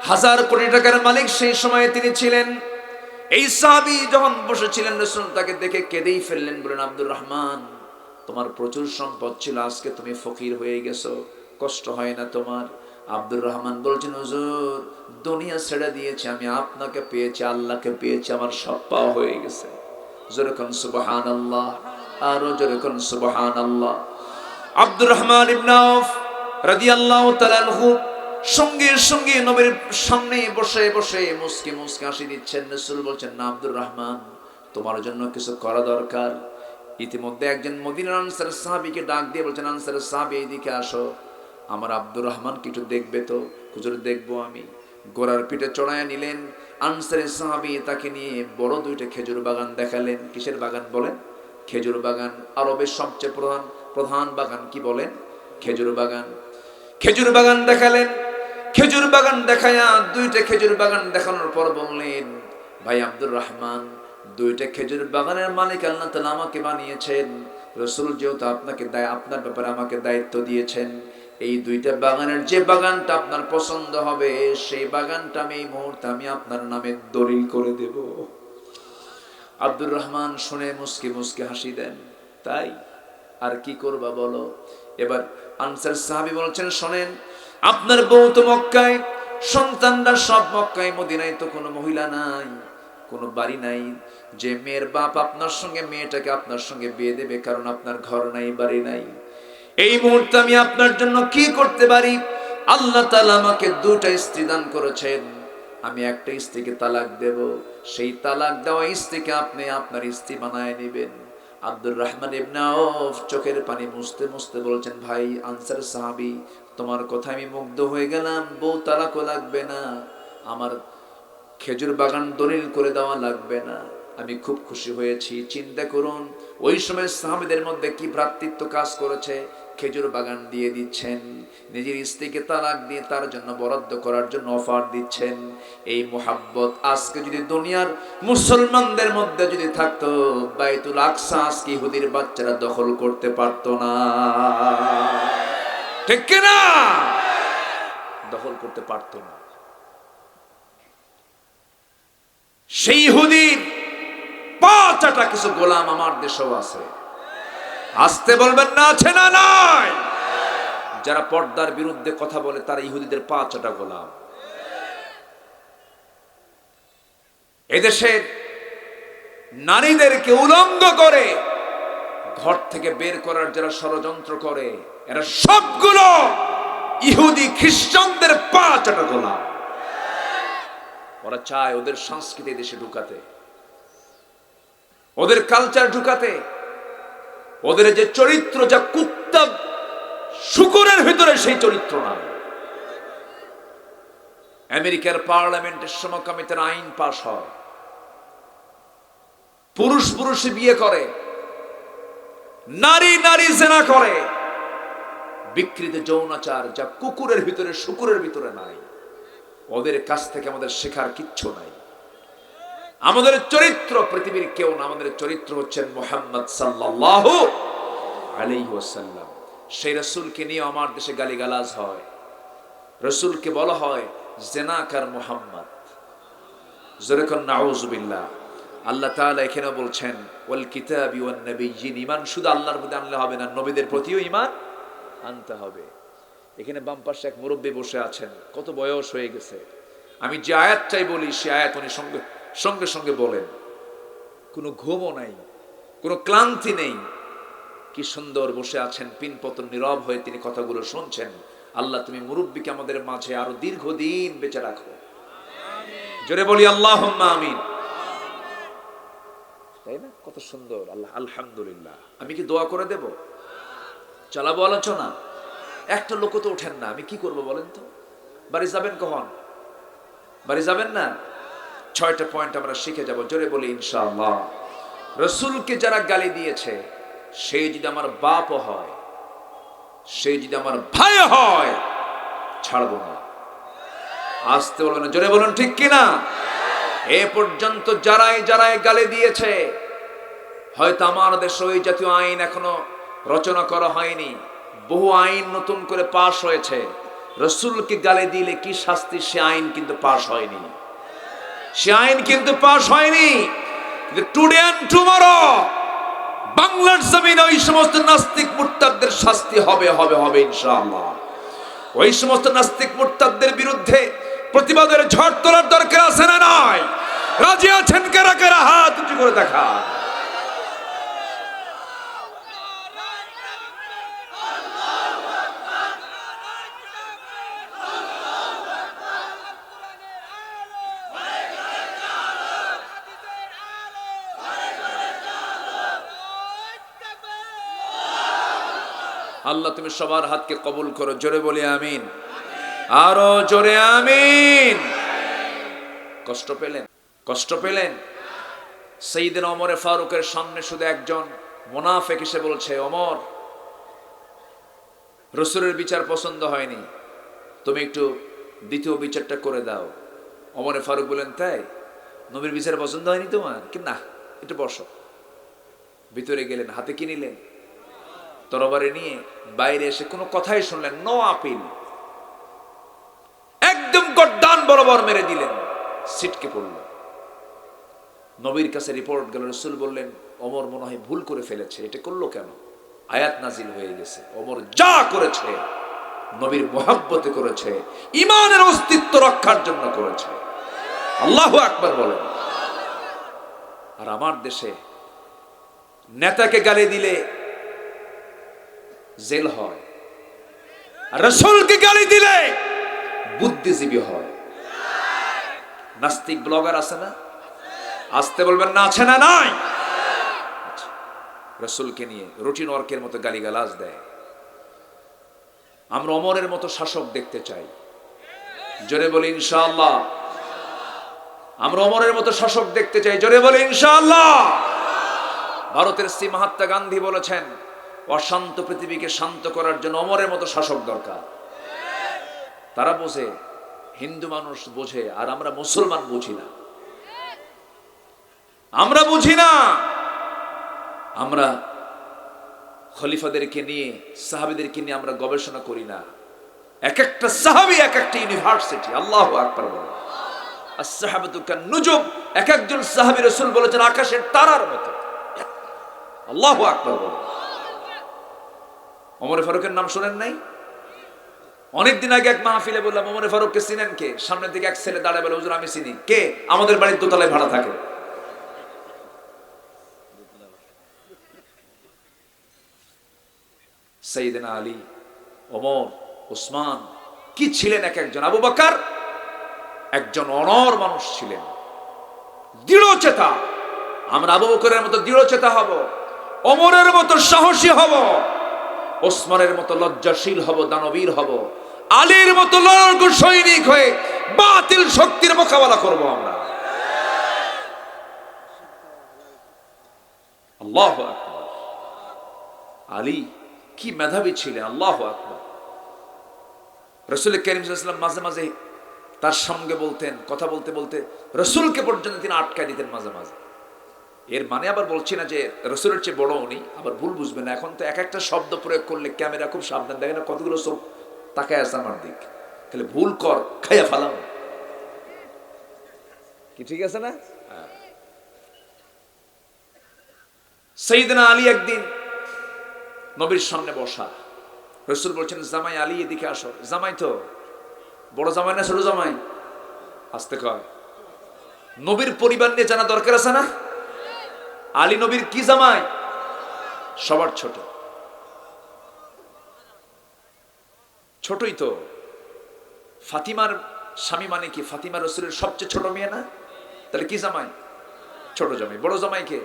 হাজার কোটি টাকার মালিক সেই সময়ে তিনি ছিলেন। এই সাহাবী যখন বসেছিলেন, রাসূল তাকে দেখে কেঁদেই ফেললেন, বলেন, আব্দুর রহমান তোমার প্রচুর সম্পদ ছিল, আজকে তুমি ফকির হয়ে গেছো, কষ্ট হয় না তোমার? আব্দুর রহমান বলছেন, হুজুর দুনিয়া ছেড়ে দিয়েছি, আমি আপনাকে পেয়েছি, আল্লাহকে পেয়েছি, আমার সব পাওয়া হয়ে গেছে। জোরে কোন সুবহানাল্লাহ, আরো জোরে কোন সুবহানাল্লাহ। আব্দুর রহমান ইবনে আউফ রাদিয়াল্লাহু তাআলা আনহু সঙ্গে সঙ্গে নবীর সামনে বসে বসে মুস্কি মুস্কি হাসি দিচ্ছেন। রাসূল বলছেন, না আব্দুর রহমান তোমার জন্য কিছু করা দরকার। ইতিমধ্যে একজন মদিনার আনসার সাহাবীকে ডাক দিয়ে বলছেন, আনসারের সাহাবী এইদিকে আসো, আমার আব্দুর রহমান কিছু দেখবে তো? হুজুর দেখবো আমি। গোড়ার পিঠে চড়ায় নিলেন। আনসারের সাহাবী তাকে নিয়ে বড় দুইটা খেজুর বাগান দেখালেন। কিসের বাগান বলেন? খেজুর বাগান। আরবের সবচেয়ে প্রধান বাগান কি বলেন? খেজুর বাগান। খেজুর বাগান দেখালেন। খেজুর বাগান দেখায়া দুইটা খেজুর বাগান দেখানোর পর বললেন, ভাই আব্দুর রহমান, দুইটা খেজুর বাগানের মালিক আল্লাহ তাআলা আমাকে বানিয়েছেন। রাসূল যেহেতু আপনাকে আপনার ব্যাপারে আমাকে দায়িত্ব দিয়েছেন, এই দুইটা বাগানের যে বাগানটা আপনার পছন্দ হবে সেই বাগানটা আমি এই মুহূর্তে আমি আপনার নামে দলিল করে দেব। আব্দুর রহমান শুনে মুস্কি মুস্কি হাসি দেন। তাই আর কি করবা বলো? এবার আনসার সাহাবী বলছেন, শোনেন, আপনার বউ তো মক্কায়, সন্তানরা সব মক্কায়, মদিনায় তো কোনো মহিলা নাই, কোনো বাড়ি নাই যে মেয়ের বাপ আপনার সঙ্গে মেয়েটাকে আপনার সঙ্গে বিয়ে দেবে, কারণ আপনার ঘর নাই, বাড়ি নাই। এই মুহূর্তে আমি আপনার জন্য কি করতে পারি? আল্লাহ তাআলা আমাকে দুটা স্ত্রী দান করেছেন, আমি একটা স্ত্রীকে তালাক দেব, সেই তালাক দেওয়া স্ত্রীকে আপনি আপনার স্ত্রী বানায় নেবেন। আব্দুর রহমান ইবনে আউফ চোখের পানি মুছতে মুছতে বলছেন, ভাই আনসার সাহাবী, তোমার কথা আমি মুগ্ধ হয়ে গেলাম, বউ তালাকও লাগবে না, আমার খেজুর বাগান দলিল করে দেওয়া লাগবে না, আমি খুব খুশি হয়েছি। চিন্তা করুন ওই সময় সাহাবীদের মধ্যে কি ভ্রাতৃত্ব কাজ করেছে, খেজুর বাগান দিয়ে দিচ্ছেন, নিজের স্ত্রীকে তালাক দিয়ে তার জন্য বরাদ্দ করার জন্য অফার দিচ্ছেন। এই মুহাব্বত আজকে যদি দুনিয়ার মুসলমানদের মধ্যে যদি থাকতো, বাইতুল আকসা আজকে ইহুদির বাচ্চারা দখল করতে পারতো না, ঠিক কিনা? দখল করতে পারতো না। সেই ইহুদির পাঁচটা কিছু গোলাম আমার দেশেও আছে, আসতে বলবেন না, আছে না নাই? যারা পর্দার বিরুদ্ধে কথা বলে তারা ইহুদিদের পাঁচটা গোলাম। এদেশের নারীদেরকে উলঙ্গ করে ঘর থেকে বের করার যারা ষড়যন্ত্র করে, এরা সবগুলো ইহুদি খ্রিস্টানদের পাঁচটা গোলাম। ওরা চায় ওদের সংস্কৃতি দেশে ঢুকাতে, ওদের কালচার ঢুকাতে, ওদের যে চরিত্র যা কুত্তা শুকুরের ভিতরে সেই চরিত্র নাই। আমেরিকার পার্লামেন্টের সমকামিতার আইন পাশ হয়, পুরুষ পুরুষে বিয়ে করে, নারী নারী জেনা করে, বিকৃত যৌনাচার যা কুকুরের ভিতরে শুকুরের ভিতরে নাই। ওদের কাছ থেকে আমাদের শেখার কিচ্ছু নাই। আমাদের চরিত্র পৃথিবীর কেউ না, আমাদের চরিত্র হচ্ছেন মুহাম্মদ সাল্লাল্লাহু আলাইহি ওয়াসাল্লাম। সেই রাসূলকে নিয়ে আমার দেশে গালিগালাজ হয়, রাসূলকে বলা হয় জেনাকার মুহাম্মদ। জোরে কোন নাউযুবিল্লাহ। আল্লাহ তাআলা এখানে বলছেন ওয়াল কিতাবি ওয়ান নাবিয়্যিন, ঈমান শুধু আল্লাহর প্রতি আনলে হবে না, নবীদের প্রতিও ঈমান আনতে হবে। এখানে বাম পাশে এক মুরব্বী বসে আছেন, কত বয়স হয়ে গেছে, আমি যে আয়াতটাই বলি সে আয়াত উনি সঙ্গে সঙ্গে সঙ্গে বলেন, কোনো ঘুমও নাই, কোনো ক্লান্তি নেই, কি সুন্দর বসে আছেন, পিনপতন নীরব হয়ে তিনি কথাগুলো শুনছেন। আল্লাহ তুমি মুরব্বীকে আমাদের মাঝে আরো দীর্ঘদিন বেঁচে রাখো, জোরে বলি আল্লাহুম্মা আমিন। তাই না? কত সুন্দর। আল্লাহ আলহামদুলিল্লাহ। আমি কি দোয়া করে দেব? চালাবো আলোচনা? একটা লোক তো ওঠেন না, আমি কি করব বলেন তো? বাড়ি যাবেন কখন? বাড়ি যাবেন না? 6টা পয়েন্ট আমরা শিখে যাব, জোরে বলি ইনশাআল্লাহ। রাসূলকে যারা গালি দিয়েছে, সেই যদি আমার বাপও হয়, সেই যদি আমার ভাই হয়, ছাড়বো না। আসতে বলবেন না, জোরে বলুন ঠিক কিনা? এ পর্যন্ত যারাই যারাই গালি দিয়েছে, হয়তো আমার দেশে ওই জাতীয় আইন এখনো রচনা করা হয়নি, বহু আইন নতুন করে পাশ হয়েছে। রাসূলকে গালি দিলে কি শাস্তি, সে আইন কিন্তু পাশ হয়নি, সে আইন কিন্তু পাশ হয়নি। টুডে এন্ড টুমরো বাংলার জমিনে ওই সমস্ত নাস্তিক মুরতাদদের শাস্তি হবে হবে হবে ইনশাআল্লাহ। ওই সমস্ত নাস্তিক মুরতাদদের বিরুদ্ধে প্রতিবাদের ঝড় তোলার দরকার আছে না নাই? রাজি আছেন কারা কারা? হাত উঁচু করে দেখা। আল্লাহ তুমি সবার হাতকে কবুল করো, জোরে বলি আমিন, আরো জোরে আমিন। কষ্ট পেলেন? কষ্ট পেলেন? সাইয়েদনা ওমর ফারুকের সামনে শুধু একজন মুনাফিক এসে বলছে, ওমর, রাসূলের বিচার পছন্দ হয়নি, তুমি একটু দ্বিতীয় বিচারটা করে দাও। ওমর ফারুক বলেন, তাই নবীর বিচার পছন্দ হয়নি তোমার? কি না, একটু বসো। ভিতরে গেলেন, হাতে কি নিলেন? তরবারি নিয়ে বাইরে এসে কোনো কথাই শুনলেন, নো আপিল, একদম গর্দান বরাবর মেরে দিলেন, ছিটকে পড়ল। নবীর কাছে রিপোর্ট গেল, রাসূল বললেন, ওমর মনে হয় ভুল করে ফেলেছে, এটা করলো কেন? আয়াত নাজিল হয়ে গেছে, ওমর যা করেছে নবীর মুহাব্বতে করেছে, ঈমানের অস্তিত্ব রক্ষার জন্য করেছে। আল্লাহু আকবার বলেন। আর আমার দেশে নেতাকে গালি দিলে জেল হয়, আর রাসূলকে গালি দিলে বুদ্ধিজীবী হয়। নাস্তিক ব্লগার আছে না? আসতে বলবেন না, আছে না নাই? রাসূলকে নিয়ে রুটিন ওয়ার্কের মতো গালিগালাজ দেয়। আমরা ওমরের মতো শাসক দেখতে চাই, জোরে বলি ইনশাআল্লাহ। আমরা ওমরের মতো শাসক দেখতে চাই, জোরে বলি ইনশাআল্লাহ। ভারতের শ্রী মহাত্মা গান্ধী বলেছেন, অশান্ত পৃথিবীকে শান্ত করার জন্য ওমরের মতো শাসক দরকার। তারা বোঝে, হিন্দু মানুষ বোঝে, আর আমরা মুসলমান বুঝি না। আমরা বুঝি না। আমরা খলিফাদেরকে নিয়ে, সাহাবীদেরকে নিয়ে আমরা গবেষণা করি না। এক একটা সাহাবী এক একটা ইউনিভার্সিটি। আল্লাহু আকবার বলেন। as-sahabatu kan-nujum, এক একজন সাহাবী রাসূল বলেছেন আকাশের তারার মতো। আল্লাহু আকবার বলেন। ওমর ফারুকের নাম শুনেন নাই? অনেকদিন আগে এক মাহফিলে বললাম, ওমর ফারুককে চিনেন কে? সামনের দিকে এক ছেলে দাঁড়ায় বলে, হুজুর আমি চিনি। কে? আমাদের বাড়ির দোতলায় ভাড়া থাকে। সাইয়েদনা আলী, ওমর, উসমান কি ছিলেন এক একজন। আবু বকর একজন অনর মানুষ ছিলেন, দৃঢ়চেতা। আমরা আবু বকরের মতো দৃঢ়চেতা হব, ওমরের মতো সাহসী হব, ওসমানের মতো লজ্জাশীল হব, দানবীর হব, আলীর মতো লড়াকু সৈনিক হয়ে বাতিল শক্তির মোকাবেলা করব আমরা। আল্লাহু আকবার। আলী কি মেধাবী ছিলেন, আল্লাহু আকবার। রাসূল করিম সাল্লাল্লাহু আলাইহি ওয়াসাল্লাম মাঝে মাঝে তার সঙ্গে বলতেন, কথা বলতে বলতে রাসূলকে পর্যন্ত তিনি আটকায় দিতেন মাঝে মাঝে। এর মানে আবার বলছি না যে রাসূলের চেয়ে বড় উনি, আবার ভুল বুঝবেন না। এখন তো এক একটা শব্দ প্রয়োগ করলে ক্যামেরা খুব সাবধান, দেখে না কতগুলো চোখ তাকায় আছে আমার দিক, তাহলে ভুল কর খাইয়া ফেলাম, কি ঠিক আছে না? সাইয়েদনা আলী একদিন নবীর সামনে বসা, রাসূল বলছেন জামাই আলী এদিকে আসো। জামাই তো বড় জামাই না ছোট জামাই? আসতে কয়। নবীর পরিবার নিয়ে জানা দরকার আছে না? আলী নবীর কি জামাই? সবার ছোট। ছোটই তো। ফাতিমার স্বামী মানে কি? ফাতিমা রাসূলের সবচেয়ে ছোট মেয়ে না? তাহলে কি জামাই? ছোট জামাই। বড় জামাই কে?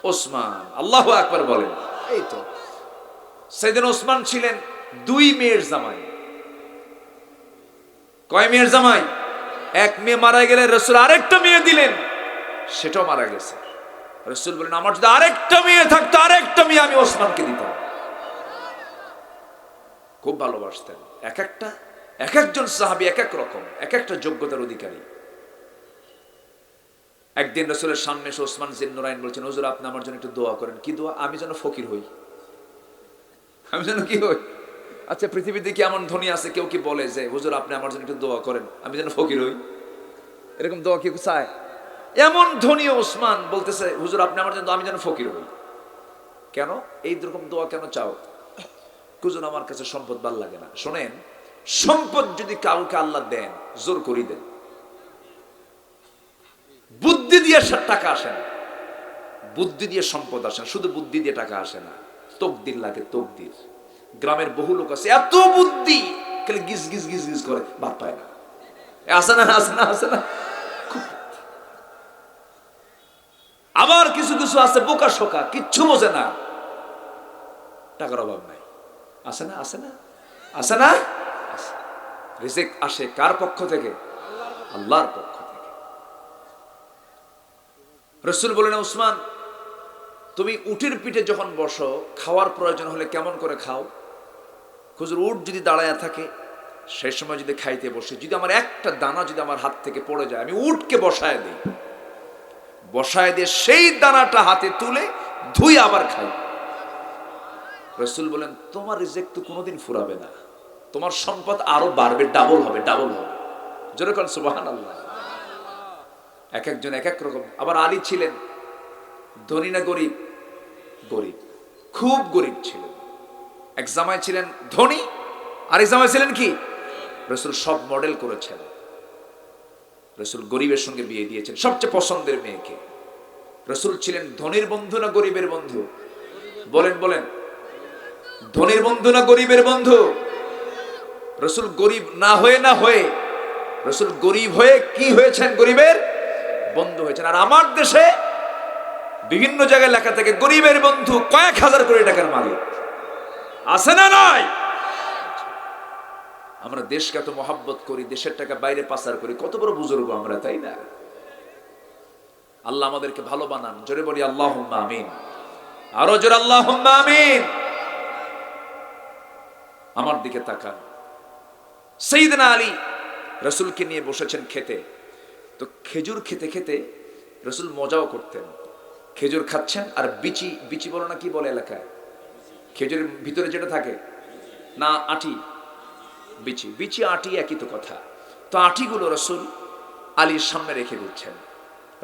ওসমান। আল্লাহু আকবার বলেন। এই তো সাইয়েদনা ওসমান ছিলেন দুই মেয়ের জামাই। কয় মেয়ের জামাই? এক মেয়ে মারা গেলে রাসূল আরেকটা মেয়ে দিলেন, সেটাও মারা গেছে। রাসূল বলেন আমার যদি আরেকটা মেয়ে থাকতো, আরেকটা মেয়ে আমি ওসমানকে দিতাম। খুব ভালোবাসতেন। এক একজন সাহাবী এক এক রকম, এক একটা যোগ্যতার অধিকারী। একদিন রাসূলের সামনে এসে ওসমান জিন্নুরাইন বলছেন, হুজুর আপনি আমার জন্য একটু দোয়া করেন। কি দোয়া? আমি যেন ফকির হই। আমি যেন কি হই? আচ্ছা পৃথিবীতে কি এমন ধনী আছে কেউ কি বলে যে হুজুর আপনি আমার জন্য একটু দোয়া করেন, আমি যেন ফকির হই? এরকম দোয়া কেউ চায়? এমন ধনী ওসমান বলতেছে হুজুর আপনি আমার জন্য, আমি যেন ফকির হই। কেন এই রকম দোয়া কেন চাও? হুজুর আমার কাছে সম্পদ ভাল লাগে না। শোনেন, সম্পদ যদি কাউকে আল্লাহ দেন, জোর করি দেন। বুদ্ধি দিয়ে টাকা আসে না, বুদ্ধি দিয়ে সম্পদ আসে না, শুধু বুদ্ধি দিয়ে টাকা আসে না, তকদির লাগে, তকদির। গ্রামের বহু লোক আছে এত বুদ্ধি, খালি গিজ গিজ গিজ গিজ করে, ভাত পায় না। আসে না, আসে না, আসে না। আবার কিছু কিছু আছে বোকা শোকা, কিচ্ছু বোঝে না, টাকার অভাব নাই। আসে না, আসে না, আসে না। রিজিক আসে কার পক্ষ থেকে? আল্লাহর পক্ষ থেকে। রাসূল বলেন ওসমান তুমি উটের পিঠে যখন বসো, খাওয়ার প্রয়োজন হলে কেমন করে খাও? হুজুর উট যদি দাঁড়ায় থাকে, সেই সময় যদি খাইতে বসে, যদি আমার একটা দানা যদি আমার হাত থেকে পড়ে যায়, আমি উটকে বসায় দিই, বসায় দিয়ে সেই দানাটা হাতে তুলে ধুই আবার খাই। রাসূল বলেন তোমার রিজিক তো কোনোদিন ফুরাবে না, তোমার সম্পদ আরো বাড়বে, ডাবল হবে, ডাবল হবে। জোরে বলেন সুবহানাল্লাহ। এক একজন এক এক রকম। আবার আলী ছিলেন ধনী না গরিব? গরিব, খুব গরিব ছিলেন। এক জামাই ছিলেন ধনী, আর এক জামাই ছিলেন কি? রাসূল সব মডেল করেছেন। রাসূল গরিবের সঙ্গে বিয়ে দিয়েছেন সবচেয়ে পছন্দের মেয়েকে। রাসূল ছিলেন ধনীর বন্ধু না গরিবের বন্ধু? বলেন বলেন, ধনীর বন্ধু না গরিবের বন্ধু? রাসূল গরিব না হয়ে রাসূল গরিব হয়ে কি হয়েছেন? গরিবের বন্ধু হয়েছেন। আর আমার দেশে বিভিন্ন জায়গায় লেখা থাকে গরিবের বন্ধু কয়েক হাজার কোটি টাকার মালিক, আছে না নাই? আমরা দেশকে এত মহাব্বত করি, দেশের টাকা বাইরে পাচার করি, কত বড় বুজুর্গ আমরা, তাই না? আল্লাহ আমাদেরকে ভালো বানান, জোরে বলি আল্লাহুম্মা আমিন, আরো জোরে আল্লাহুম্মা আমিন। আমার দিকে তাকান, সাইয়েদনা আলী রাসূলকে নিয়ে বসেছেন খেতে। তো খেজুর খেতে খেতে রাসূল মজাও করতেন। খেজুর খাচ্ছেন আর বিচি, বিচি বলো না কি বলে এলাকায়, খেজুরের ভিতরে যেটা থাকে না, আটি, বিচি, বিচি আটি একই তো কথা। তো আটিগুলো রাসূল আলীর সামনে রেখে দিচ্ছেন।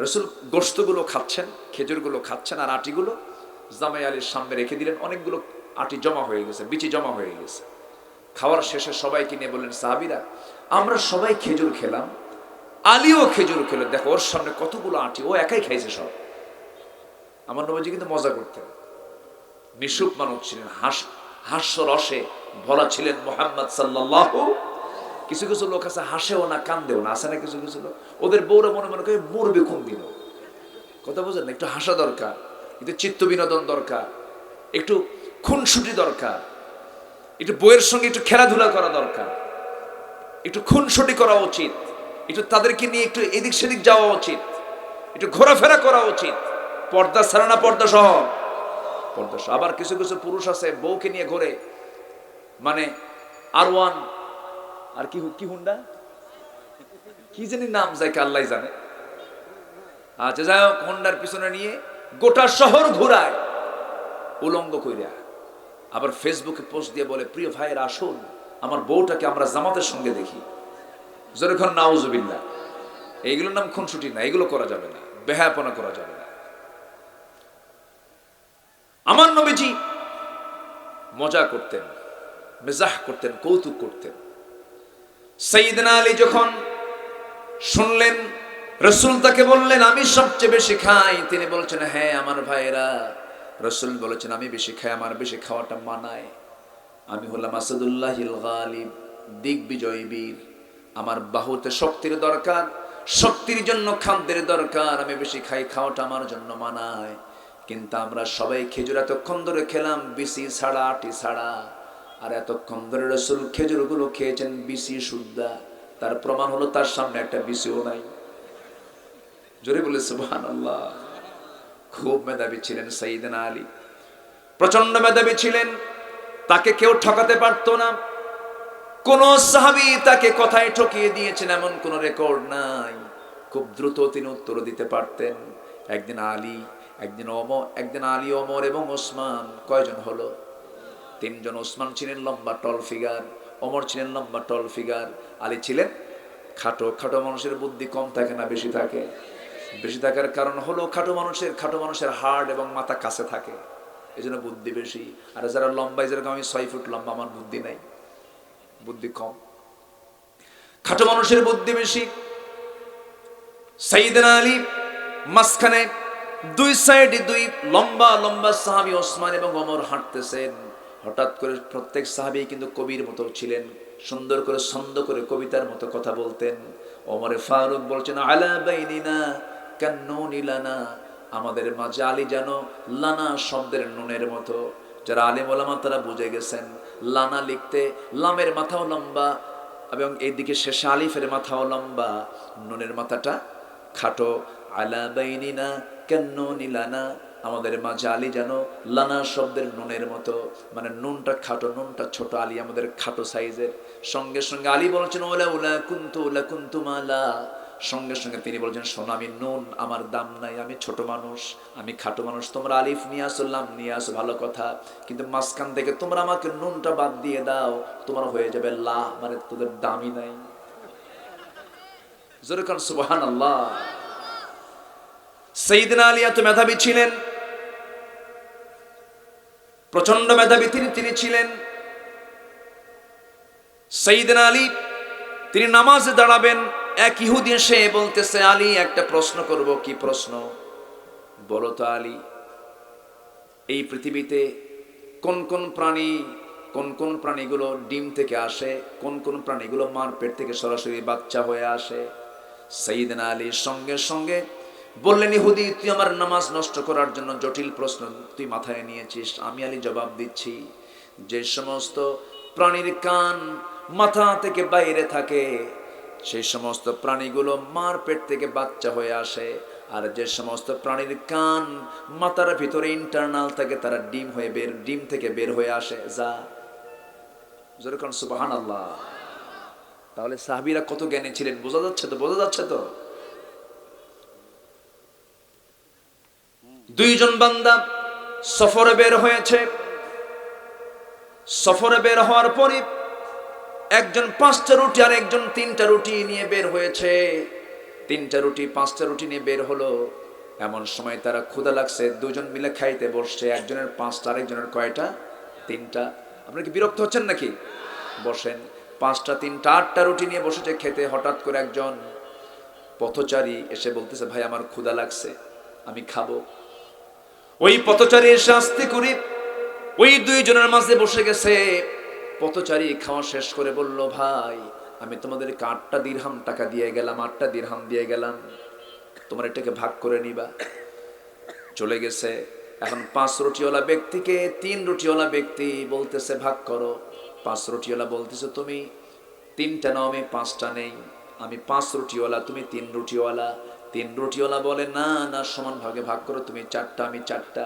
রাসূল গোশতগুলো খাচ্ছেন, খেজুরগুলো খাচ্ছেন, আর আটিগুলো জামাই আলীর সামনে রেখে দিলেন। অনেকগুলো আটি জমা হয়ে গেছে, বিচি জমা হয়ে গেছে। খাওয়ার শেষে সবাইকে নিয়ে বললেন, সাহাবীরা আমরা সবাই খেজুর খেলাম, আলীও খেজুর খেলো, দেখো ওর সামনে কতগুলো আটি, ও একাই খাইছে সব। আমার নবীজি কিন্তু মজা করতেন, মিশুক মানুষ ছিলেন, হাস্য রসে ভরা ছিলেন মুহাম্মদ সাল্লাল্লাহু। কিছু কিছু লোক আছে হাসেও না কান্দেও না, আছে না কিছু কিছু লোক, ওদের বউরা মনে মনে করে মরবে কোন দিন। কথা বুঝেন না? একটু হাসা দরকার, একটু চিত্ত বিনোদন দরকার, একটু খুনসুটি দরকার, একটু বইয়ের সঙ্গে একটু খেলাধুলা করা দরকার, একটু খুনসুটি করা উচিত, একটু তাদেরকে নিয়ে একটু এদিক সেদিক যাওয়া উচিত, একটু ঘোরাফেরা করা উচিত। পর্দা ছাড়া না পর্দা সহ? পর্দা সহ। আবার কিছু কিছু পুরুষ আছে বউকে নিয়ে ঘোরে, মানে R1 আর কি হুন্ডা কি জানি নাম, যাইকে আল্লাহ জানে। আচ্ছা যাই হোক, হুন্ডার পিছনে নিয়ে গোটা শহর ঘুরায় উলঙ্গ কইরা। আবার ফেসবুকে পোস্ট দিয়ে বলে, প্রিয় ভাইয়ের আসুন আমার বউটাকে আমরা জামাতের সঙ্গে দেখি। যেরকম নাউজুবিল্লাহ। এইগুলোর নাম খুনসুটি না, এগুলো করা যাবে না, বেহায়াপনা করা যাবে না। আমার নবীজি মজা করতেন, মেজাহ করতেন, কৌতুক করতেন। সাইয়েদনা আলী যখন শুনলেন রাসূল তাকে বললেন আমি সবচেয়ে বেশি খাই, তিনি বলছেন হ্যাঁ আমার ভাইরা। রাসূল বলেছেন আমি বেশি খাই, আমার বেশি খাওয়াটা মানায়। আমি হলাম আসাদুল্লাহিল গালিব, দিগ্বিজয়ী বীর। আমার বাহুতে শক্তির দরকার, শক্তির জন্য খাদ্যের দরকার, আমি বেশি খাই, খাওয়াটা আমার জন্য মানায়। কিন্তু আমরা সবাই খেজুর এতক্ষণ ধরে খেলাম বিসি ছাড়া, আটি ছাড়া, আর এতক্ষণ ধরে রাসূল খেজুরগুলো খেয়েছেন বিসি শুদ্ধা। তার প্রমাণ হলো তার সামনে একটা বিসিও নাই। জোরে বলে সুবহানাল্লাহ। খুব মেধাবী ছিলেন সাইয়েদনা আলী, প্রচন্ড মেধাবী ছিলেন, তাকে কেউ ঠকাতে পারতো না। কোন সাহাবী তাকে কথায় ঠকিয়ে দিয়েছেন এমন কোন রেকর্ড নাই। খুব দ্রুত তিনি উত্তর দিতে পারতেন। একদিন আলী, একদিন ওমর, একদিন আলী, ওমর এবং ওসমান, কয়জন হলো? তিনজন। ওসমান ছিলেন লম্বা টল ফিগার, ওমর ছিলেন লম্বা টল ফিগার, আলী ছিলেন খাটো। খাটো মানুষের বুদ্ধি কম থাকে না বেশি থাকে? বেশি থাকার কারণ হলো খাটো মানুষের হাড় এবং মাথা কাছে থাকে, এই জন্য বুদ্ধি বেশি। আর যারা লম্বায়, যেরকম আমি 6 ফুট লম্বা, আমার বুদ্ধি নাই, বুদ্ধি কম। খাটো মানুষের বুদ্ধি বেশি। সাইয়েদনা আলী মাঝখানে, দুই সাইডে দুই লম্বা লম্বা সাহাবী ওসমান এবং ওমর হাঁটতেছেন। হঠাৎ করে প্রত্যেক সাহাবী কিন্তু কবির মতো ছিলেন, সুন্দর করে ছন্দ করে কবিতার মতো কথা বলতেন। ওমরে ফারুক বলছেন আলা বাইনিনা কান্নুনি লানা, আমাদের মাঝে আলী যেন লানা শব্দের নুনের মতো। যারা আলেম ওলামা তারা বুঝে গেছেন, লানা লিখতে লামের মাথাও লম্বা এবং এইদিকে শেষে আলিফের মাথাও লম্বা, নুনের মাথাটা খাটো। আলা বাইনিনা কান্নুনি লানা, আমাদের মাঝে আলী যেন লানা শব্দের নুনের মতো, মানে নুনটা খাটো, নুনটা ছোট, আলী আমাদের খাটো সাইজের। সঙ্গে সঙ্গে আলী বলছেন ওলা উলা কুন্তু লা কুন্তু মালা, সঙ্গে সঙ্গে তিনি বলছেন শোনো আমি নুন, আমার দাম নাই, আমি ছোট মানুষ, আমি খাটো মানুষ, তোমরা আলিফ নিয়ে আসো, লাম নিয়ে আসো, ভালো কথা, কিন্তু মাঝখান থেকে তোমরা আমাকে নুনটা বাদ দিয়ে দাও, তোমার হয়ে যাবে লা, মানে তোদের দামই নাই। জোরে কান সুবহানাল্লাহ। সাইয়েদনা আলী এত মেধাবী ছিলেন, প্রচন্ড মেধাবী তিনি ছিলেন। সাইয়েদনা আলী তিনি নামাজে দাঁড়াবেন, এক ইহুদি এসে বলতেছে আলী একটা প্রশ্ন করব। কি প্রশ্ন? বলো তো আলী, এই পৃথিবীতে কোন কোন প্রাণী, কোন কোন প্রাণীগুলো ডিম থেকে আসে, কোন কোন প্রাণীগুলো মার পেট থেকে সরাসরি বাচ্চা হয়ে আসে? সাইয়েদনা আলী সঙ্গে সঙ্গে বললেন, ইহুদি তুই আমার নামাজ নষ্ট করার জন্য জটিল প্রশ্ন তুই মাথায় নিয়েছিস। আমি আলী জবাব দিচ্ছি, যে সমস্ত প্রাণীর কান মাথা থেকে বাইরে থাকে সেই সমস্ত প্রাণীগুলো মার পেট থেকে বাচ্চা হয়ে আসে, আর যে সমস্ত প্রাণীর কান মাথার ভিতরে ইন্টারনাল থাকে তারা ডিম থেকে বের হয়ে আসে। যা জোরে কোন সুবহানাল্লাহ। তাহলে সাহাবীরা কত জ্ঞানী ছিলেন, বোঝা যাচ্ছে তো? বোঝা যাচ্ছে তো? দুইজন বান্দা সফরে বের হয়েছে। সফরে বের হওয়ার পরে একজন 5টা রুটি আর একজন 3টা রুটি নিয়ে বের হয়েছে। 3টা রুটি 5টা রুটি নিয়ে বের হলো। এমন সময় তারা ক্ষুধা লাগছে, দুজন মিলে খাইতে বসছে। একজনের 5টা আর একজনের কয়টা? 3টা। আপনারা কি বিরক্ত হচ্ছেন নাকি? বসেন। 5টা 3টা 8টা রুটি নিয়ে বসেছে খেতে। হঠাৎ করে একজন পথচারী এসে বলতেছে, ভাই আমার ক্ষুধা লাগছে, আমি খাবো। ওই পথচারী এসে আস্তে করে ওই দুইজনের মাঝে বসে গেছে। পথচারী খাওয়া শেষ করে বলল, ভাই আমি তোমাদেরকে 8টা দিরহাম টাকা দিয়ে গেলাম, 8টা দিরহাম দিয়ে গেলাম, তোমরা এটাকে ভাগ করে নিবা। চলে গেছে। এখন 5 রুটিওয়ালা ব্যক্তিকে 3 রুটিওয়ালা ব্যক্তি বলতেছে ভাগ করো। 5 রুটিওয়ালা বলতেছে, তুমি 3টা নাও, আমি 5টা নেই। আমি 5 রুটিওয়ালা, তুমি 3 রুটিওয়ালা। 3 রুটিওয়ালা বলে, না না, সমান ভাগে ভাগ করো, তুমি 4টা আমি 4টা।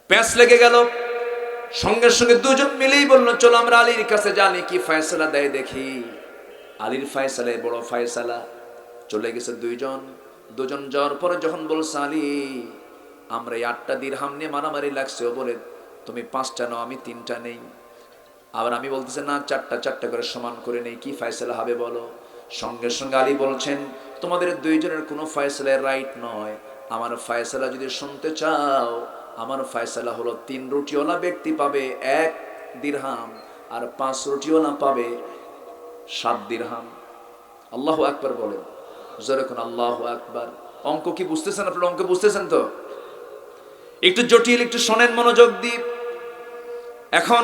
প্যাঁচ লেগে গেল। সঙ্গে সঙ্গে দুজন মিলেই বলল, চলো আমরা আলীর কাছে জানি কি ফয়সালা দেয় দেখি। আলীর ফয়সালা বড় ফয়সালা। চলে গেছে দুজন যাওয়ার পরে যখন বলছে, আলী আমরা এই 8টা দিরহাম নিয়ে মারামারি লাগছে, ও বলে তুমি 5টা নাও, আমি 3টা নেই। আবার আমি বলতেছে, না 4টা করে সমান করে নেই, কি ফয়সালা হবে বলো। সঙ্গে সঙ্গে আলী বলছেন, তোমাদের দুইজনের কোনো ফয়সালার রাইট নয়। আমার ফয়সালা যদি শুনতে চাও, আমার ফয়সালা হলো 3 রুটিওয়ালা ব্যক্তি পাবে 1 দিরহাম, আর 5 রুটিওয়ালা পাবে 7 দিরহাম। আল্লাহু আকবার বলেন জোরে কোন আল্লাহু আকবার। অঙ্ক কি বুঝতেছেন আপনারা? অঙ্ক বুঝতেছেন তো? একটু জটিল, একটু শোনেন মনোযোগ দিয়ে। এখন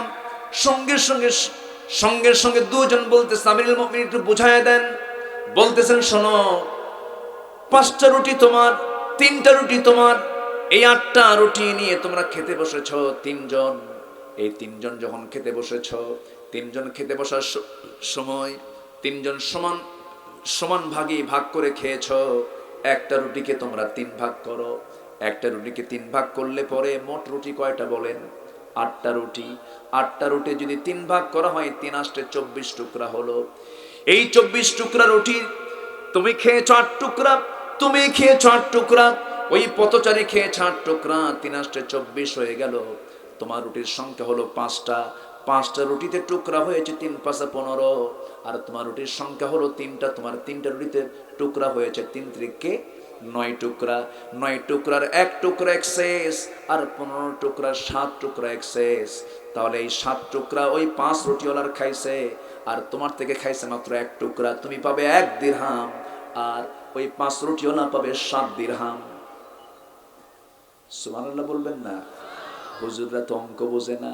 সঙ্গে সঙ্গে দুজন বলতেছে, আমিরুল মুমিনিন একটু বুঝায় দেন। বলতেছেন, শোনো, 5টা রুটি তোমার, 3টা রুটি তোমার। এই 8টা রুটি নিয়ে তোমরা খেতে বসেছ 3জন। এই 3জন যখন খেতে বসেছ, 3জন খেতে বসার সময় 3জন সমান ভাগ করে খেয়েছ। একটা রুটিকে তোমরা 3 ভাগ করো। একটা রুটিকে 3 ভাগ করলে পরে মোট রুটি কয়টা বলেন? 8টা রুটি। 8টা রুটি যদি 3 ভাগ করা হয়, 3 আষ্টে 24 টুকরা হলো। এই 24 টুকরা রুটি তুমি খেয়েছ 8 টুকরা, তুমি খেয়েছ 8 টুকরা, ওই পথচারী খেয়েছে 8 টুকরা, 3 আষ্টে 24 হয়ে গেল। তোমার রুটির সংখ্যা হলো 5টা। 5টা রুটিতে টুকরা হয়েছে 3 5 15, আর তোমার রুটির সংখ্যা হলো 3টা। তোমার 3টা রুটিতে টুকরা হয়েছে 3 ত্রিকে 9 টুকরা। 9 টুকরার 1 টুকরা এক্সেস, আর 15 টুকরার 7 টুকরা এক্সেস। তাহলে এই 7 টুকরা ওই 5 রুটিওয়ালার খাইছে, আর তোমার থেকে খাইছে মাত্র 1 টুকরা। তুমি পাবে 1 দিরহাম, আর ওই 5 রুটিওয়ালা পাবে 7 দিরহাম। সুবহানাল্লাহ বলবেন না? হুজুররা তো অঙ্ক বোঝে না।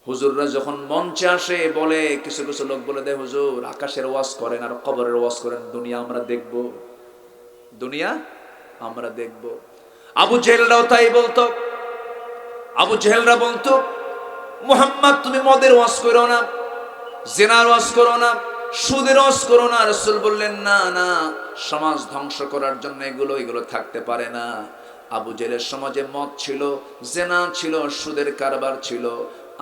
হুজুররা যখন মঞ্চে আসে বলে, কিছু কিছু লোক বলে দেয়, হুজুর আকাশের ওয়াজ করেন আর কবরের ওয়াজ করেন, দুনিয়া আমরা দেখব, দুনিয়া আমরা দেখব। আবু জেহেলরাও তাই বলতো। আবু জেহেলরা বলতো, মুহাম্মদ তুমি মদের ওয়াজ করো না, জিনার ওয়াজ করো না, সুদের ওয়াজ করো না। রাসূল বললেন, না না, সমাজ ধ্বংস করার জন্য এগুলো থাকতে পারে না। আবু জেহেলের সমাজে মদ ছিল, জিনা ছিল, সুদের কারবার ছিল,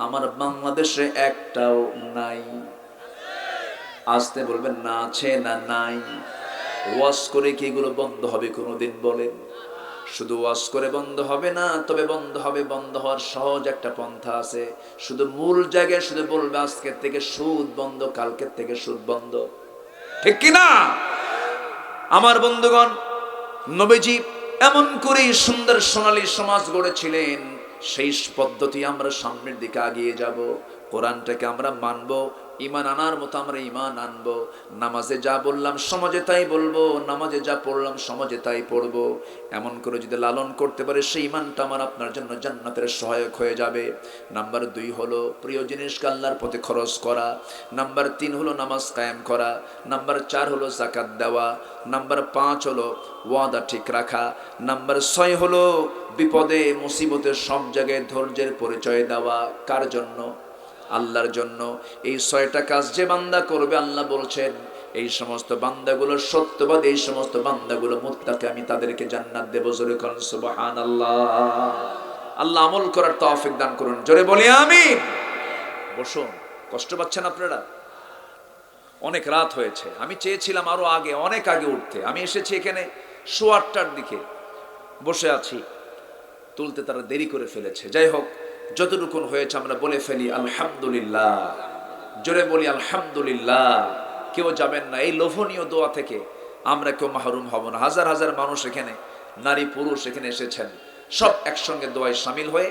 আমার বাংলাদেশে একটাও নাই। আসতে বলবেন, না আছে না নাই। ওয়াজ করে কি এগুলো বন্ধ হবে কোনোদিন বলেন? শুধু ওয়াজ করে বন্ধ হবে না, তবে বন্ধ হওয়ার সহজ একটা পন্থা আছে। শুধু মূল জায়গায় শুধু বলবে, আজকের থেকে সুদ বন্ধ, কালকের থেকে সুদ বন্ধ, ঠিক কি না? আমার বন্ধুগণ, নবীজি এমন করে সুন্দর সোনালী সমাজ গড়েছিলেন। সেই পদ্ধতি আমরা সামনের দিকে এগিয়ে যাব। কোরআনটাকে আমরা মানব, ঈমান আনার মতো আমরা ঈমান আনবো। নামাজে যা বললাম সমাজে তাই বলবো, নামাজে যা পড়লাম সমাজে তাই পড়বো। এমন করে যদি লালন করতে পারে সেই ঈমানটা আমার আপনার জন্য জান্নাতের সহায়ক হয়ে যাবে। নাম্বার 2 হলো প্রিয় জিনিসকে আল্লাহর পথে খরচ করা। নাম্বার 3 হলো নামাজ কায়েম করা। নাম্বার 4 হলো যাকাত দেওয়া। নাম্বার 5 হলো ওয়াদা ঠিক রাখা। নাম্বার 6 হলো বিপদে মুসিবতে সব জায়গায় ধৈর্যের পরিচয় দেওয়া। কার জন্য? আল্লাহর জন্য। এই 6টা কাজ যে বান্দা করবে, আল্লাহ বলছেন এই সমস্ত বান্দাগুলো সত্যবাদী, এই সমস্ত বান্দাগুলো মুত্তাকি, আমি তাদেরকে জান্নাত দেব। জোরে করুন সুবহানাল্লাহ। আল্লাহ আমল করার তৌফিক দান করুন, জোরে বলি আমিন। বসুন, কষ্ট পাচ্ছেন আপনারা? অনেক রাত হয়েছে, আমি চেয়েছিলাম আরো আগে, অনেক আগে উঠতে। আমি এসেছি এখানে 8:15টার দিকে, বসে আছি, তুলতে তারা দেরি করে ফেলেছে। যাই হোক, যতটুকু হয়েছে আমরা বলে ফেলি আলহামদুলিল্লাহ। জোরে বলি আলহামদুলিল্লাহ। কেউ যাবেন না, এই লোভনীয় দোয়া থেকে আমরা কেউ মাহরুম হব না। হাজার হাজার মানুষ এখানে, নারী পুরুষ এখানে এসেছেন, সব একসঙ্গে দোয়ায় শামিল হয়ে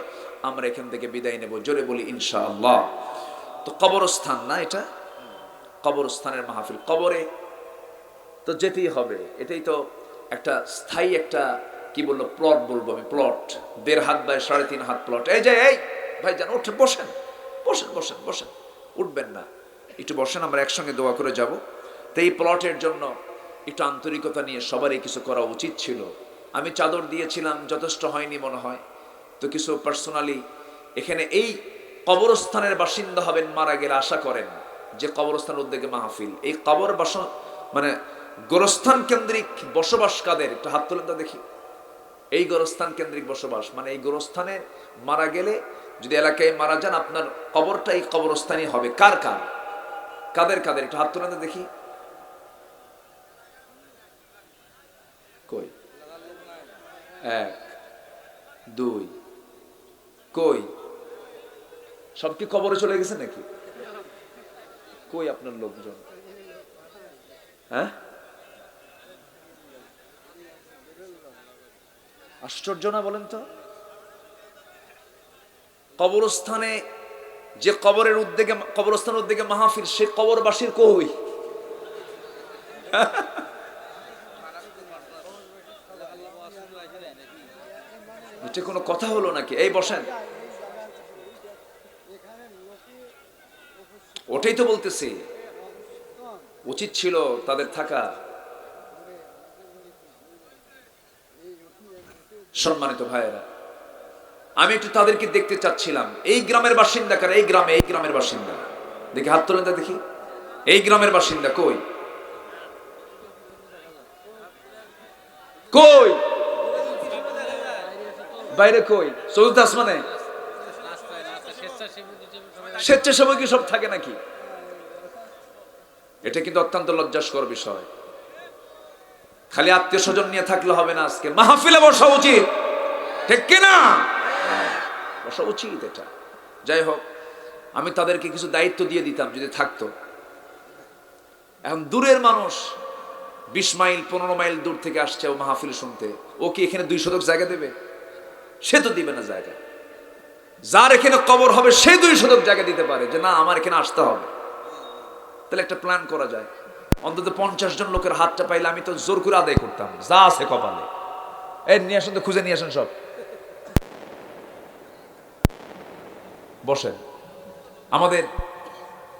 আমরা এখান থেকে বিদায় নেব। জোরে বলি ইনশাআল্লাহ। তো কবরস্থান না এটা, কবরস্থানের মাহফিল, কবরে তো যেতেই হবে। এটাই তো একটা স্থায়ী একটা কি বললো প্লট বলবো আমি, প্লট 1.5 হাত বাই 3.5 হাত প্লট। এই যে এই ভাই জান উঠে বসেন, বসেন বসেন বসেন, উঠবেন না, একটু বসেন, আমরা একসঙ্গে দোয়া করে যাব। তো এই প্লটের জন্য একটু আন্তরিকতা নিয়ে সবারই কিছু করা উচিত ছিল। আমি চাদর দিয়েছিলাম, যথেষ্ট হয়নি মনে হয়। তো কিছু পার্সোনালি এখানে এই কবরস্থানের বাসিন্দা হবেন, মারা গেলে আশা করেন যে কবরস্থান উদ্যোগে মাহফিল, এই কবর মানে গোরস্থান কেন্দ্রিক বসবাস কাদের, একটু হাত তোলেন তো দেখি। এই গোরস্থান কেন্দ্রিক বসবাস মানে এই গোরস্থানে মারা গেলে, যদি এলাকায় মারা যান, আপনার কবরটা এই কবরস্থানই হবে। কার কার, কাদের কাদের, একটু হাত তোলেন তো দেখি। কই? 1 2, কই? সব কি কবরে চলে গেছে নাকি? কই আপনার লোকজন? হ্যাঁ, আশ্চর্য না বলেন তো। কবরস্থানে যে কবরের উদ্যোগে, কবরস্থান উদ্যোগে মাহফিল, সে কবরবাসীর কই? এটা কোনো কথা হলো নাকি? এই বসেন, ওটাই তো বলতেছি, উচিত ছিল তাদের থাকা। সম্মানিত ভাইয়েরা, আমি একটু তাদেরকে দেখতে চাচ্ছিলাম। এই গ্রামের বাসিন্দা কারা? এই গ্রামে, এই গ্রামের বাসিন্দা দেখি, হাত তোলেন তা দেখি। এই গ্রামের বাসিন্দা কই? কই? বাইরে কই? চতুর্থ আসমানে? স্বেচ্ছাসেবক কি সব থাকে নাকি? এটা কিন্তু অত্যন্ত লজ্জাস্কর বিষয়। খালি আত্মীয় স্বজন নিয়ে থাকলে হবে না, আজকে মাহফিলে বসা উচিত, ঠিক কিনা? বসা উচিত এটা। যাই হোক, আমি তাদেরকে কিছু দায়িত্ব দিয়ে দিতাম যদি থাকতো। এখন দূরের মানুষ 20 মাইল 15 মাইল দূর থেকে আসছে ও মাহফিল শুনতে, ও কি এখানে 2 শতক জায়গা দেবে? সে তো দিবে না জায়গা। যার এখানে কবর হবে সে 2 শতক জায়গা দিতে পারে, যে না আমার এখানে আসতে হবে। তাহলে একটা প্ল্যান করা যায়, অন্তত 50 জন লোকের হাতটা পাইলে আমি তো জোর করে আদায় করতাম, যা আছে কপালে। এই নিয়ে আসেন তো, খুঁজে নিয়ে আসেন সব। বসেন। আমাদের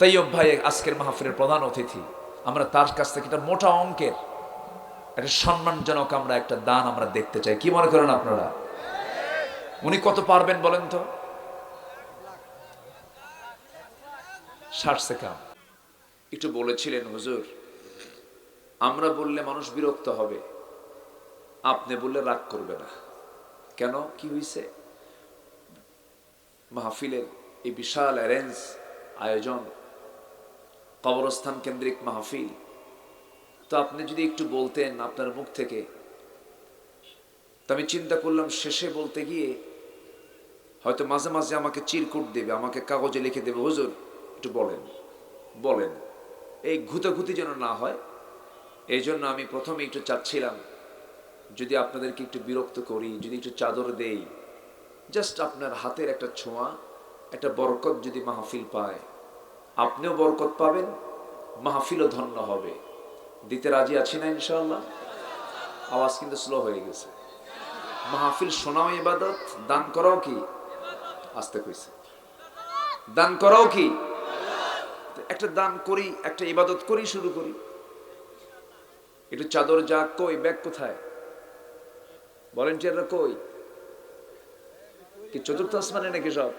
তাইয়্যব ভাই আজকের মাহফিলের প্রধান অতিথি। আমরা তার কাছ থেকে একটা মোটা অঙ্কের একটা সম্মানজনক আমরা একটা দান আমরা দেখতে চাই। কি মনে করেন আপনারা? উনি কত পারবেন বলেন তো? 60 সেকেন্ড। একটু বলেছিলেন, হুজুর আমরা বললে মানুষ বিরক্ত হবে, আপনি বললে রাগ করবে না। কেন, কি হয়েছে? মাহফিলের এই বিশাল অ্যারেঞ্জ আয়োজন, কবরস্থান কেন্দ্রিক মাহফিল, তো আপনি যদি একটু বলতেন আপনার মুখ থেকে। তো আমি চিন্তা করলাম শেষে বলতে গিয়ে হয়তো মাঝে মাঝে আমাকে চিরকুট দেবে, আমাকে কাগজে লিখে দেবে, হুজুর একটু বলেন বলেন, এই ঘুতাঘুতি যেন না হয়। এই জন্য আমি প্রথমে একটু চাচ্ছিলাম যদি আপনাদেরকে একটু বিরক্ত করি, যদি একটু চাদর দেই, জাস্ট আপনার হাতের একটা ছোঁয়া, একটা বরকত যদি মাহফিল পায়, আপনিও বরকত পাবেন, মাহফিলও ধন্য হবে। দিতে রাজি আছি না ইনশাআল্লাহ? আওয়াজ কিন্তু স্লো হয়ে গেছে। মাহফিল শোনাও ইবাদত, দান করাও কি? আস্তে কইছে, দান করাও কি? একটা দান করি, একটা ইবাদত করি, শুরু করি। একটু চাদর যা, কই ব্যাগ কোথায়? ভলেন্টিয়াররা কই? কি চতুর্থ আসমানে নাকি সব?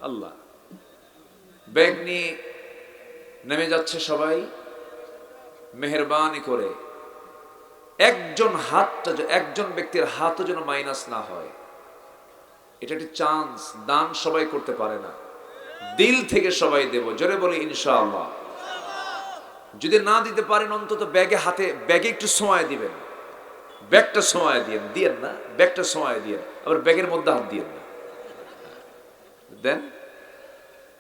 আল্লাহ, ব্যাগ নিয়ে নেমে যাচ্ছে সবাই। মেহেরবানি করে একজন ব্যক্তির হাতও যেন মাইনাস না হয়। এটা একটা চান্স, দান সবাই করতে পারে না। দিল থেকে সবাই দেব, জোরে বলি ইনশাআল্লাহ। যদি না দিতে পারেন অন্তত ব্যাগে একটু সময় দিবেন। ব্যাগটা সময় দিয়েন না, ব্যাগটা সময় দিয়েন, আবার ব্যাগের মধ্যে হাত দিয়েন না, দেন।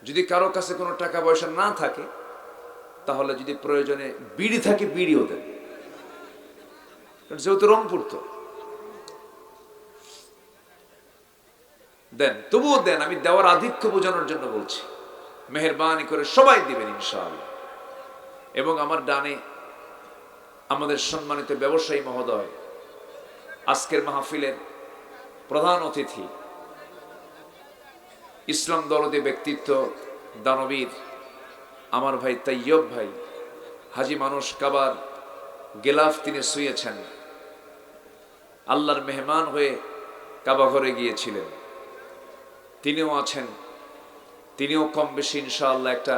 যদি কারো কাছে কোনো টাকা পয়সা না থাকে, তাহলে যদি প্রয়োজনে বিড়ি থাকে, বিড়িও দেন, যেহেতু রংপুর তো দেন, তবুও দেন। আমি দেওয়ার আধিক্য বোঝানোর জন্য বলছি। মেহেরবানি করে সবাই দিবেন ইনশাআল্লাহ। এবং আমার ডানে আমাদের সম্মানিত ব্যবসায়ী মহোদয়, আজকের মাহফিলের প্রধান অতিথি, ইসলাম দরদী ব্যক্তিত্ব, দানবীর আমার ভাই তাইয়ব ভাই, হাজি মানুষ কাবার গেলাফ তিনি শুয়েছেন। আল্লাহর মেহমান হয়ে কাবা ঘরে গিয়েছিলেন, তিনিও আছেন। তিনিও কম বেশি ইনশাআল্লাহ একটা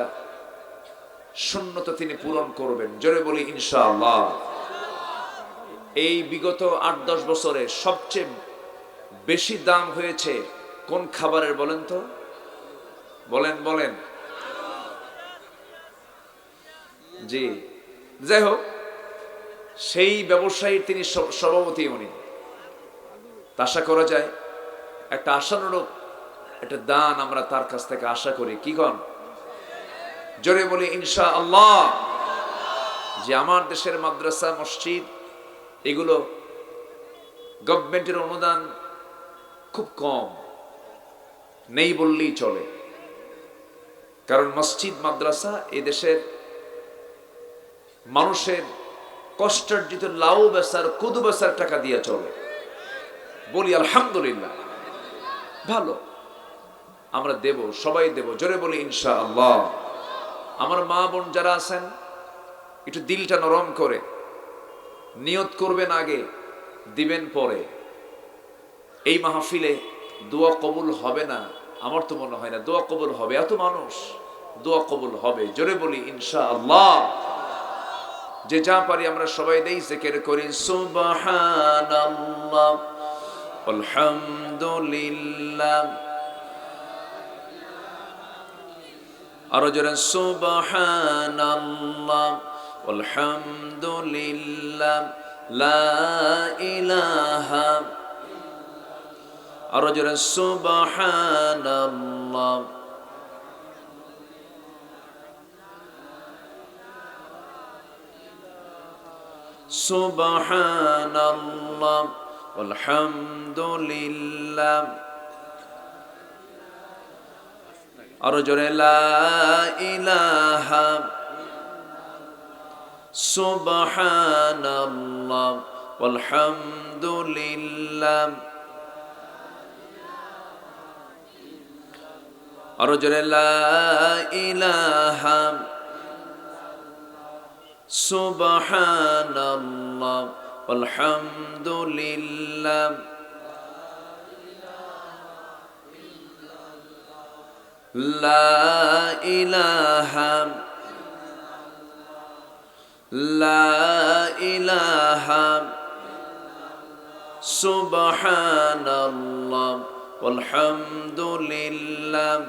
শূন্যতা তিনি পূরণ করবেন, জোরে বলি ইনশাআল্লাহ। এই বিগত 8-10 বছরে সবচেয়ে বেশি দাম হয়েছে কোন খাবারের বলেন তো? বলেন। জি, যাই হোক, সেই ব্যবসায়ীর তিনি সভাপতি, উনি। আশা করা যায় একটা আশানুরূপ একটা দান আমরা তার কাছ থেকে আশা করি, কি কন? জোরে বলি ইনশাআল্লাহ। যে আমার দেশের মাদ্রাসা, মসজিদ, এগুলো গভর্নমেন্টের অনুদান খুব কম, নেই বললেই চলে। কারণ মসজিদ মাদ্রাসা এই দেশের মানুষের কষ্টার্জিত লাউ বেচার, কুদু বেচার টাকা দিয়ে চলে। বলি আলহামদুলিল্লাহ, ভালো। আমরা দেব, সবাই দেব, জোরে বলি ইনশাআল্লাহ। আমার মা বোন যারা আছেন, একটু দিলটা নরম করে নিয়ত করবেন, আগে দিবেন পরে। এই মাহফিলে দোয়া কবুল হবে না আমার তো মনে হয় না। দোয়া কবুল হবে, এত মানুষ, দোয়া কবুল হবে, জোরে বলি ইনশাআল্লাহ। যে যা পারি আমরা সবাই দেই, জিকির করি সুবহানাল্লাহ, আলহামদুলিল্লাহ, আরো জোরে সুবহানাল্লাহ, আলহামদুলিল্লাহ, লা ইলাহা, আরো জোরে সুবহানাল্লাহ, সুবহানাল্লাহ, আলহামদুলিল্লাহ, আরো জোরে লা ইলাহা, সুবহানাল্লাহ, আলহামদুলিল্লাহ, আরো জোরে লা ইলাহা, সুবহানাল্লাহ, আলহামদুলিল্লাহ, লা ইলাহা, লা ইলাহা, সুবহানাল্লাহ, আলহামদুলিল্লাহ,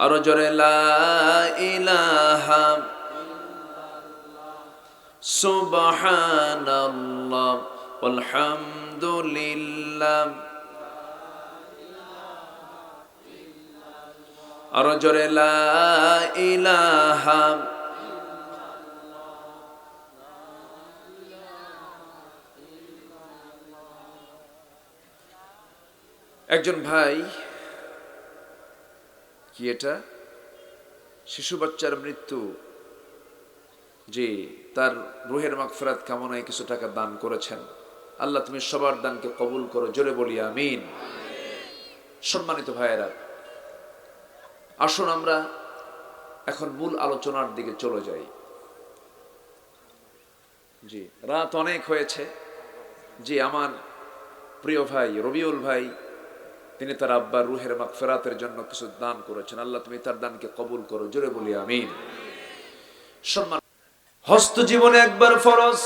আরো জোরে লা ইলাহা, সুবহানাল্লাহ, আলহামদুলিল্লাহ, আরো জোরে লা ইলাহা, একজন ভাই কি এটা? শিশু বাচ্চার মৃত্যু, যে তার রুহের মাগফিরাত কামনায় কিছু টাকা দান করেছেন। আল্লাহ তুমি সবার দানকে কবুল করো, জোরে বলি আমিন। সম্মানিত ভাইয়েরা, আসুন আমরা এখন মূল আলোচনার দিকে চলে যাই। জি, রাত অনেক হয়েছে। জি, আমার প্রিয় ভাই রবিউল ভাই, তিনি তার আব্বার রুহের মাগফিরাতের জন্য কিছু দান করেছেন। আল্লাহ তুমি তার দানকে কবুল করো, জোরে বলি আমিন। সম্মান, হস্ত জীবনে একবার ফরজ।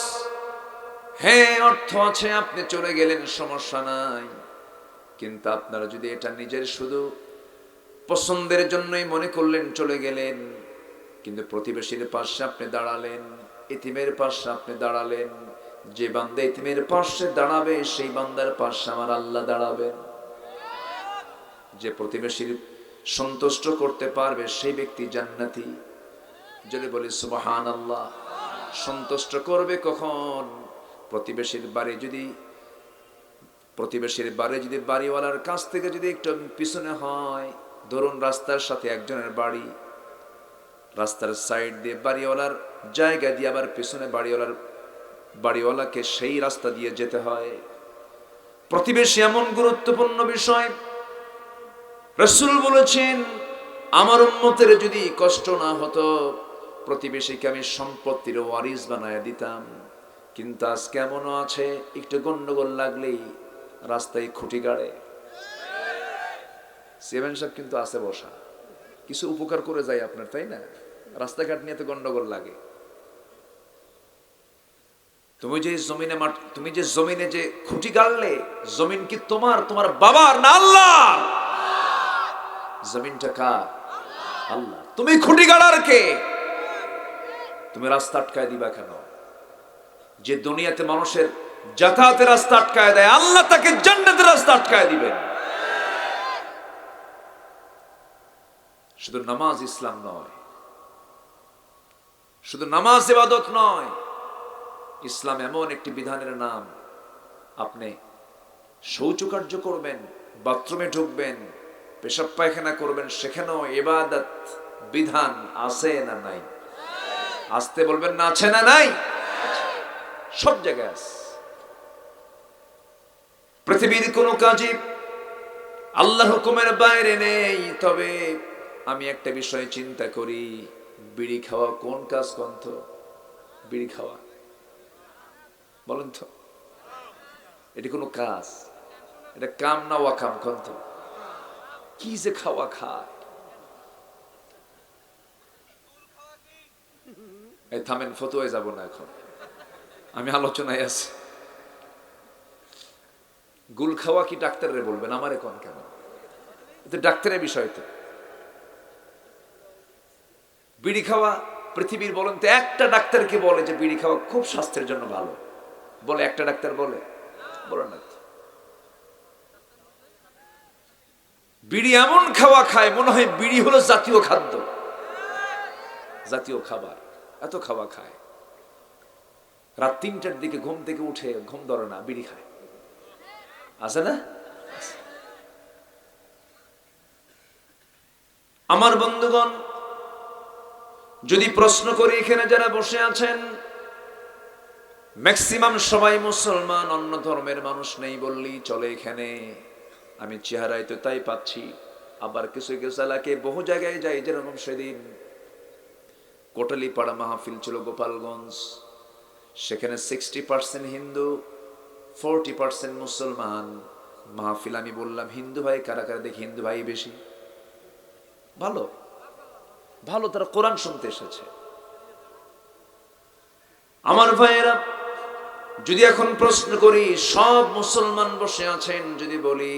হ্যাঁ, অর্থ আছে, আপনি চলে গেলেন, সমস্যা নাই। কিন্তু আপনারা যদি এটা নিজের শুধু পছন্দের জন্যই মনে করলেন, চলে গেলেন, কিন্তু প্রতিবেশীর পাশে আপনি দাঁড়ালেন, ইতিমের পাশে আপনি দাঁড়ালেন। যে বান্দা ইতিমের পাশে দাঁড়াবে, সেই বান্দার পাশে আমার আল্লাহ দাঁড়াবেন। যে প্রতিবেশীর সন্তুষ্ট করতে পারবে, সেই ব্যক্তি জান্নাতি। যদি বলি সুবহানাল্লাহ। সন্তুষ্ট করবে কখন? প্রতিবেশীর বাড়ি যদি বাড়িওয়ালার কাছ থেকে যদি একটু পিছনে হয়, ধরুন রাস্তার সাথে একজনের বাড়ি, রাস্তার সাইড দিয়ে বাড়িওয়ালার জায়গা দিয়ে আবার পিছনে বাড়িওয়ালাকে সেই রাস্তা দিয়ে যেতে হয়। প্রতিবেশী এমন গুরুত্বপূর্ণ বিষয়, রাসূল বলেছেন, আমার উম্মতের যদি কষ্ট না হতো, প্রতিবেশীকে আমি সম্পত্তির ওয়ারিস বানায় দিতাম। কিন্তু আজকে এমনও আছে, একটু গন্ডগোল লাগলেই রাস্তায় খুঁটি গাড়ে। সেভেন সাহেব কিন্তু আছে বসা, কিছু উপকার করে যায় আপনার, তাই না? রাস্তাঘাট নিয়ে তো গন্ডগোল লাগে। তুমি যে জমিনে যে খুঁটি গাড়লে, জমিন কি তোমার বাবার না আল্লাহ? জমিনটা কার? আল্লাহ। তুমি খুঁটি গাড়ার কে? তুমি রাস্তা আটকায় দিবা কেন? যে দুনিয়াতে মানুষের যাতায়াতের রাস্তা আটকায় দেয়, আল্লাহ তাকে জান্নাতের রাস্তা আটকায় দিবেন। শুধু নামাজ ইসলাম নয়, শুধু নামাজ ইবাদত নয়। ইসলাম এমন একটি বিধানের নাম, আপনি শৌচকার্য করবেন, বাথরুমে ঢুকবেন, পেশাব পায়খানা করবেন, সেখানেও ইবাদত বিধান আছে না নাই? আসতে বলবেন না, আছে না নাই? সব জায়গায় আছে। পৃথিবীর কোন কাজই আল্লাহর হুকুমের বাইরে নেই। তবে আমি একটা বিষয় চিন্তা করি, বিড়ি খাওয়া কোন কাজ? কন্থ বিড়ি খাওয়া, বলেন তো, এটি কোনো কাজ? এটা কাম না ওয়াকাম? কন্থ কি যে খাওয়া খায়। এই থামেন, ফতুয়ায় যাব না এখন, আমি আলোচনায় আছি। গুল খাওয়া কি ডাক্তারের বলবেন, আমারে কোন কেন? এটা ডাক্তারের বিষয় তো। বিড়ি খাওয়া পৃথিবীর বলেন তো একটা ডাক্তারকে বলে যে বিড়ি খাওয়া খুব স্বাস্থ্যের জন্য ভালো? বলে একটা ডাক্তার বলে? বলে না। বিড়ি এমন খাওয়া খায়, মনে হয় বিড়ি হলো জাতীয় খাদ্য, জাতীয় খাবার। এত খাওয়া খায়, রাত ৩টার দিকে ঘুম থেকে উঠে, ঘুম ধরে না, বিড়ি খায়। আছে না? আমার বন্ধুগণ, যদি প্রশ্ন করি, এখানে যারা বসে আছেন ম্যাক্সিমাম সবাই মুসলমান, অন্য ধর্মের মানুষ নেই বললেই চলে এখানে। আমি চেহারায় তো তাই পাচ্ছি। আবার কিছু কিছু এলাকায় বহু জায়গায় যাই, যেরকম সেদিন কোটালীপাড়া মাহফিল ছিল গোপালগঞ্জ, সেখানে 60% হিন্দু, 40% মুসলমান মাহফিল। আমি বললাম, হিন্দু ভাই কারা কারা? দেখি হিন্দু ভাই বেশি। ভালো ভালো, তারা কোরআন শুনতে এসেছে। আমার ভাইয়েরা, যদি এখন প্রশ্ন করি, সব মুসলমান বসে আছেন, যদি বলি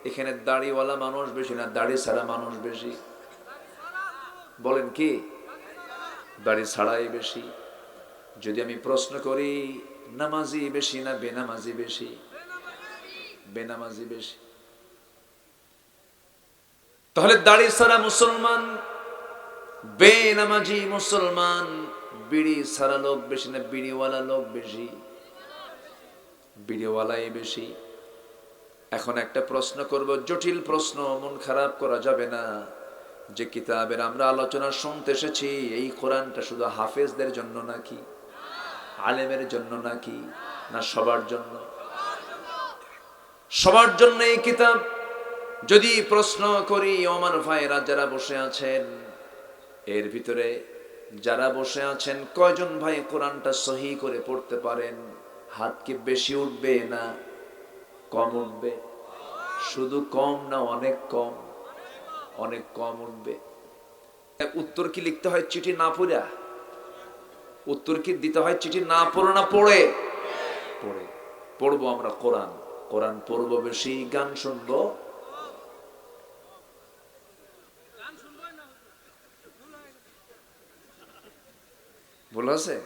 এখানে দাড়িওয়ালা মানুষ বেশি না দাড়ি ছাড়া মানুষ বেশি? বলেন কি? দাড়ি ছাড়াই বেশি। যদি আমি প্রশ্ন করি, নামাজি বেশি না বেনামাজি বেশি? বেনামাজি বেশি। তাহলে দাড়ি ছাড়া মুসলমান, বেনামাজি মুসলমান, বিড়ি ছাড়া লোক বেশি না বিড়িওয়ালা লোক বেশি? বিড়িওয়ালাই বেশি। এখন একটা প্রশ্ন করব, জটিল প্রশ্ন, মন খারাপ করা যাবে না। যে কিতাবের আমরা আলোচনা শুনতে এসেছি, এই কোরআনটা শুধু হাফেজদের জন্য নাকি, আলেমের জন্য নাকি, না সবার জন্য? সবার জন্য এই কিতাব। যদি প্রশ্ন করি, ওমর ভাইরা যারা বসে আছেন, এর ভিতরে যারা বসে আছেন কয়জন ভাই কোরআনটা সহি করে পড়তে পারেন? হাত কি বেশি উঠবে না কম উঠবে? শুধু কম না, অনেক কম? অনেক কম উঠবে। উত্তর কি লিখতে হয় চিঠি না পড়া? উত্তর কি দিতে হয় চিঠি না পড়ে না পড়ে? পড়ে। পড়বো আমরা কোরআন, কোরআন পড়বো বেশি, গান শুনবো। ভুল আছে?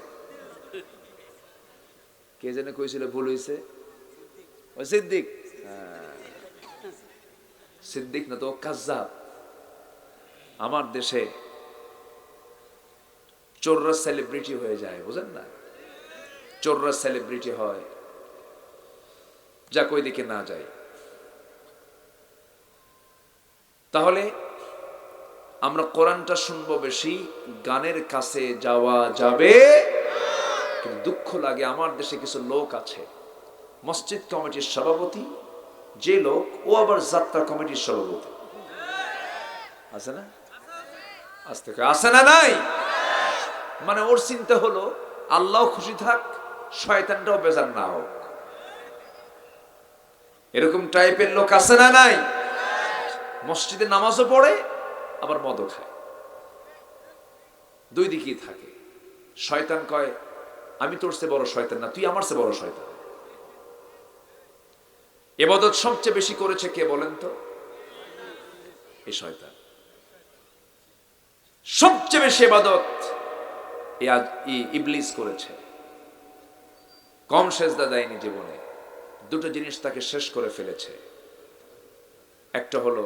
কে যেন কইছিল ভুল হইছে? ওই সিদ্দিক। সিদ্দিক না তো, কাজ্জাব। আমার দেশে চোররা সেলিব্রিটি হয়ে যায়, বুঝেন না? চোররা সেলিব্রিটি হয়, যা কই দিকে না যায়। তাহলে আমরা কোরআনটা শুনবো বেশি, গানের কাছে যাওয়া যাবে। কিন্তু দুঃখ লাগে, আমার দেশে কিছু লোক আছে, মসজিদ কমিটির সভাপতি যে লোক, ও আবার যাত্রা কমিটির সভাপতি। আছে না? আজ থেকে আছে না? নাই? মানে ওর চিন্তা হলো আল্লাহ খুশি থাক, শয়তানটাও বেজার না হোক। এরকম টাইপের লোক আছে না? নাই? মসজিদে নামাজও পড়ে, আবার মদও খায়। দুই দিকেই থাকে। শয়তান কয় আমি তোর চেয়ে বড় শয়তান না, তুই আমার চেয়ে বড় শয়তান। ইবাদত সবচেয়ে বেশি করেছে কে বলেন তো? এই শয়তান। সবচেয়ে বেশি ইবাদত ইবলিস করেছে। কম সেজদা দেয়নি জীবনে। দুটো জিনিস তাকে শেষ করে ফেলেছে। একটা হলো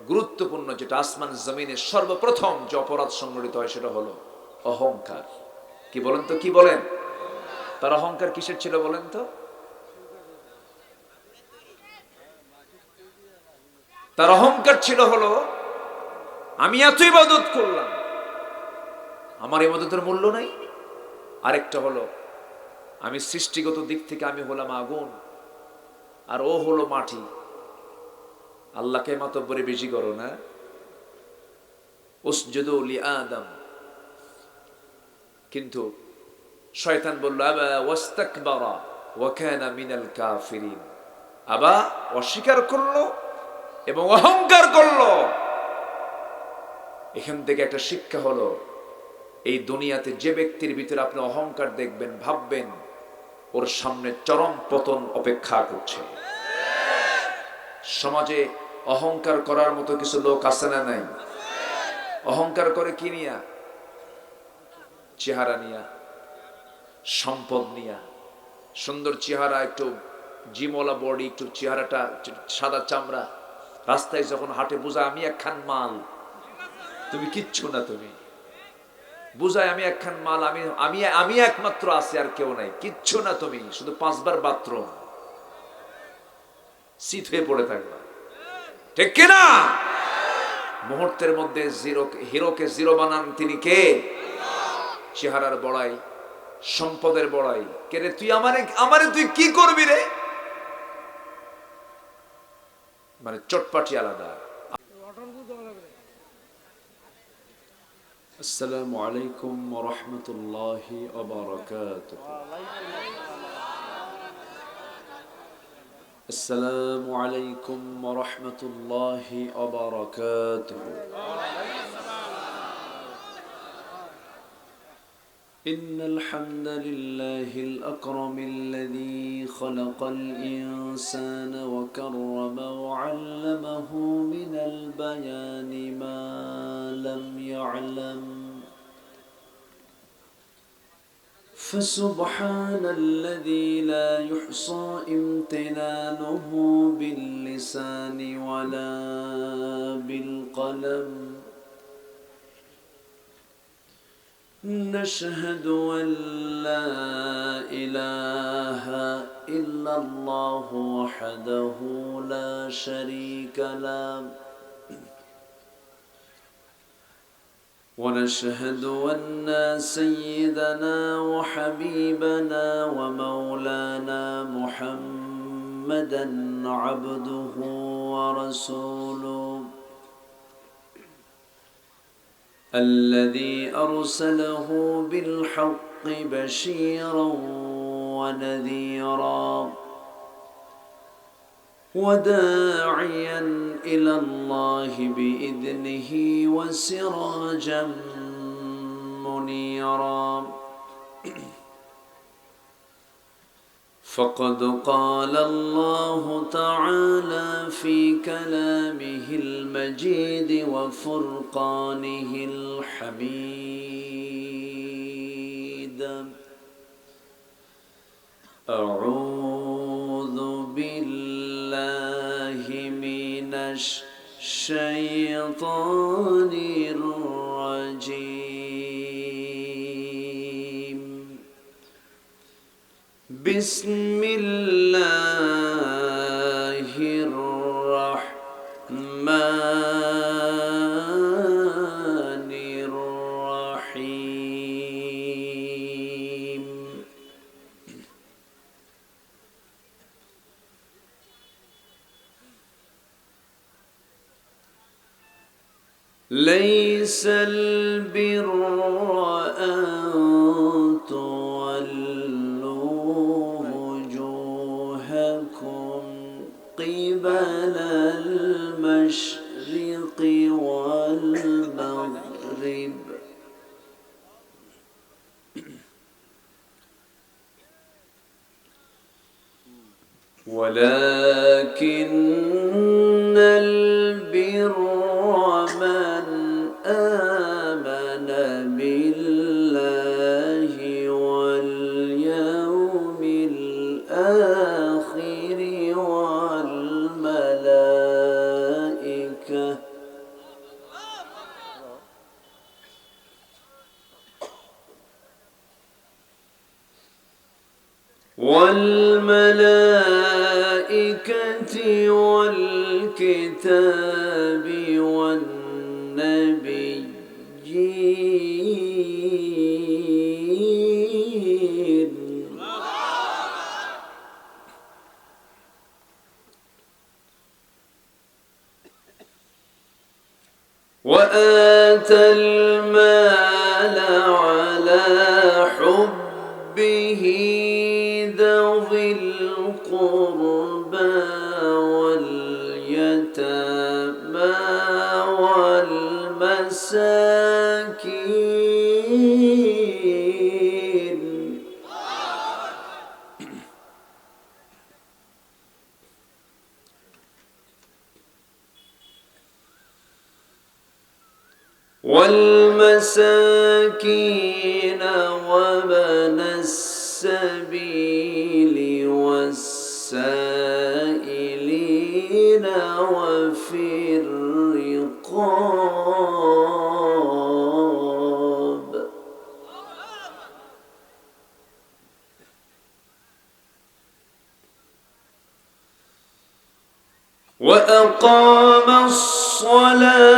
গুরুত্বপূর্ণ, যেটা আসমান জমিনে সর্বপ্রথম যে অপরাধ সংঘটিত হয়, সেটা হলো অহংকার। কি বলেন তো? কি বলেন? তার অহংকার কিসের ছিল বলেন তো? তার অহংকার ছিল হলো আমি এত ইবাদত করলাম, আমার ইবাদতের মূল্য নাই। আরেকটা হলো আমি সৃষ্টিগত দিক থেকে আমি হলাম আগুন, আর ও হলো মাটি। আল্লাহকে মাতব্বরি বেশি করো না। উসজুদু লিআদম। কিন্তু শয়তান বলল আবা ওয়াস্তাকবারা ওয়া কানা মিনাল কাফিরিন। আবা, অস্বীকার করলো এবং অহংকার করলো। এখান থেকে একটা শিক্ষা হলো, এই দুনিয়াতে যে ব্যক্তির ভিতরে আপনি অহংকার দেখবেন, ভাববেন ওর সামনে চরম পতন অপেক্ষা করছে। সমাজে অহংকার করার মতো কিছু লোক আছে না? নাই? অহংকার করে কি নিয়া? চেহারা নিয়া, সম্পদ নিয়া। সুন্দর চেহারা, একটু জিমওয়ালা বডি, একটু চেহারাটা সাদা চামড়া, রাস্তায় যখন হাঁটে বুঝায় আমি একখান মাল, তুমি কিচ্ছু না। তুমি বুঝায় আমি একখান মাল, আমি আমি আমি একমাত্র আছি, আর কেউ নাই, কিচ্ছু না। তুমি শুধু 5 বার বাথরুম, শীত হয়ে পড়ে থাকবা। ঠিক কিনা? মুহূর্তের মধ্যে হিরোকে জিরো বানান তিনি কে? চেহারার বড়াই, সম্পদের বড়াই। কে রে তুই? আমারে তুই কি করবি রে? মানে চটপাটি আলাদা। আসসালামু আলাইকুম ওয়া রাহমাতুল্লাহি ওয়া বারাকাতুহু। আসসালামু আলাইকুম ওয়া রাহমাতুল্লাহি ওয়া বারাকাতুহু। إن الحمد لله الأكرم الذي خلق الإنسان وكرم وعلمه من البيان ما لم يعلم فسبحان الذي لا يحصى امتنانه باللسان ولا بالقلم نشهد أن لا إله إلا الله وحده لا شريك له ونشهد أن سيدنا وحبيبنا ومولانا محمدا عبده ورسوله الذي أرسله بالحق بشيرا ونذيرا وداعيا إلى الله بإذنه وسراجا منيرا فقد قال الله تعالى في كلامه المجيد وفرقانه الحميد أعوذ بالله من الشيطان الرجيم بسم الله الرحمن الرحيم ليس البر أن تولوا وجوهكم قبل المشرق والمغرب ولكن البر من آمن بالله واليوم الآخر والملائكة والكتاب والنبيين وآتى المال على حبه ذوي القربى واليتامى والمساكين وابن السبيل والسائلين وفي الرقاب وأقام الصلاة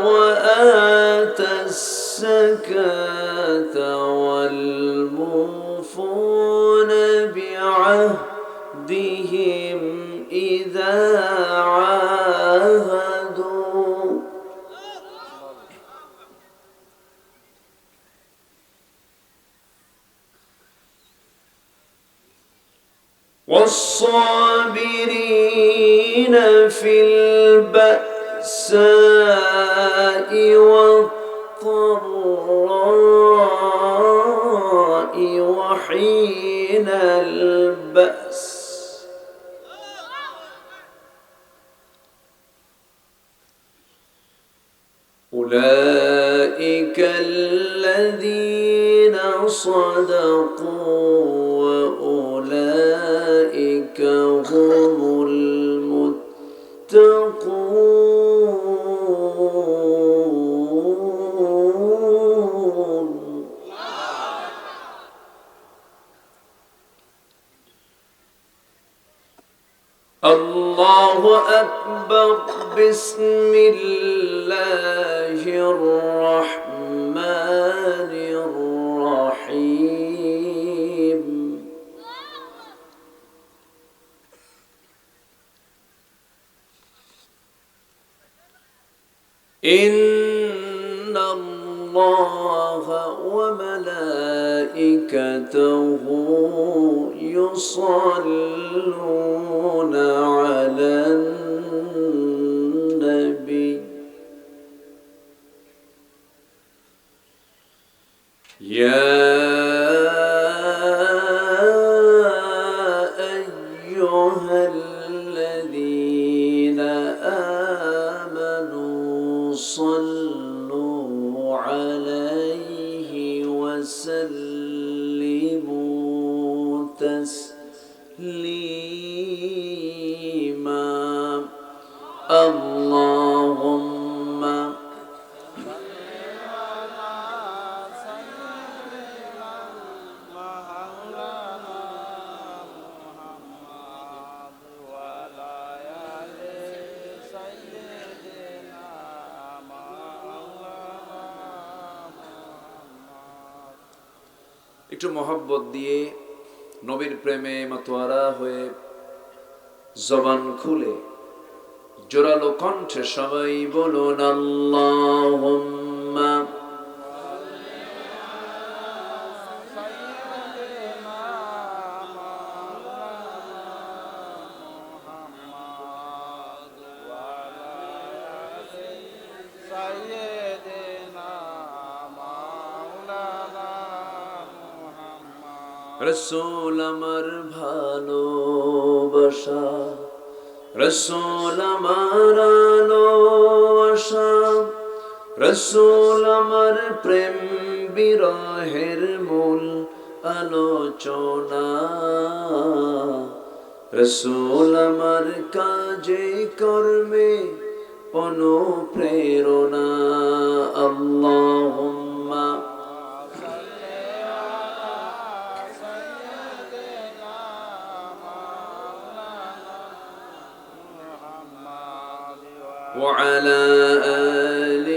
وآتى الزكاة والموفون بعهدهم إذا عاهدوا والصابرين في البأساء والضراء وحين البأس أولئك الذين صدقوا وأولئك هم المتقون الله الله أكبر بسم الله الرحمن الرحيم إن الله وملائكته يصلون على النبي يا أيها الذين آمنوا صلوا عليه وسلموا تسليما اللهم একটু মহব্বত দিয়ে নবীর প্রেমে মাতোয়ারা হয়ে জবান খুলে জোরালো কণ্ঠে সবাই বলুন আল্লাহুম্মা রসূল আমার ভালোবাসা রসূল আমার আলোআশা রসূল আমার প্রেম বিরহের মূল আলোচনা রসূল আমার কাজে কর্মে অনুপ্রেরণা আল্লাহুম্মা وعلى آل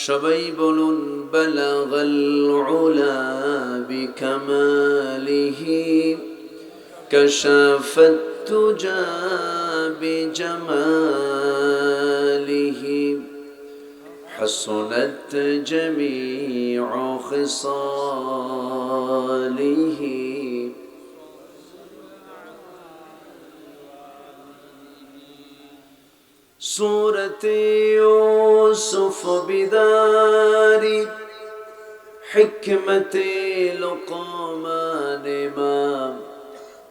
সবাই বলুন বালাগাল উলা বিকামালিহি কাশাফাত তুজা বিজামালিহি حسنت جميع خصاله سورة يوسف بداري حكمة لقمان إمام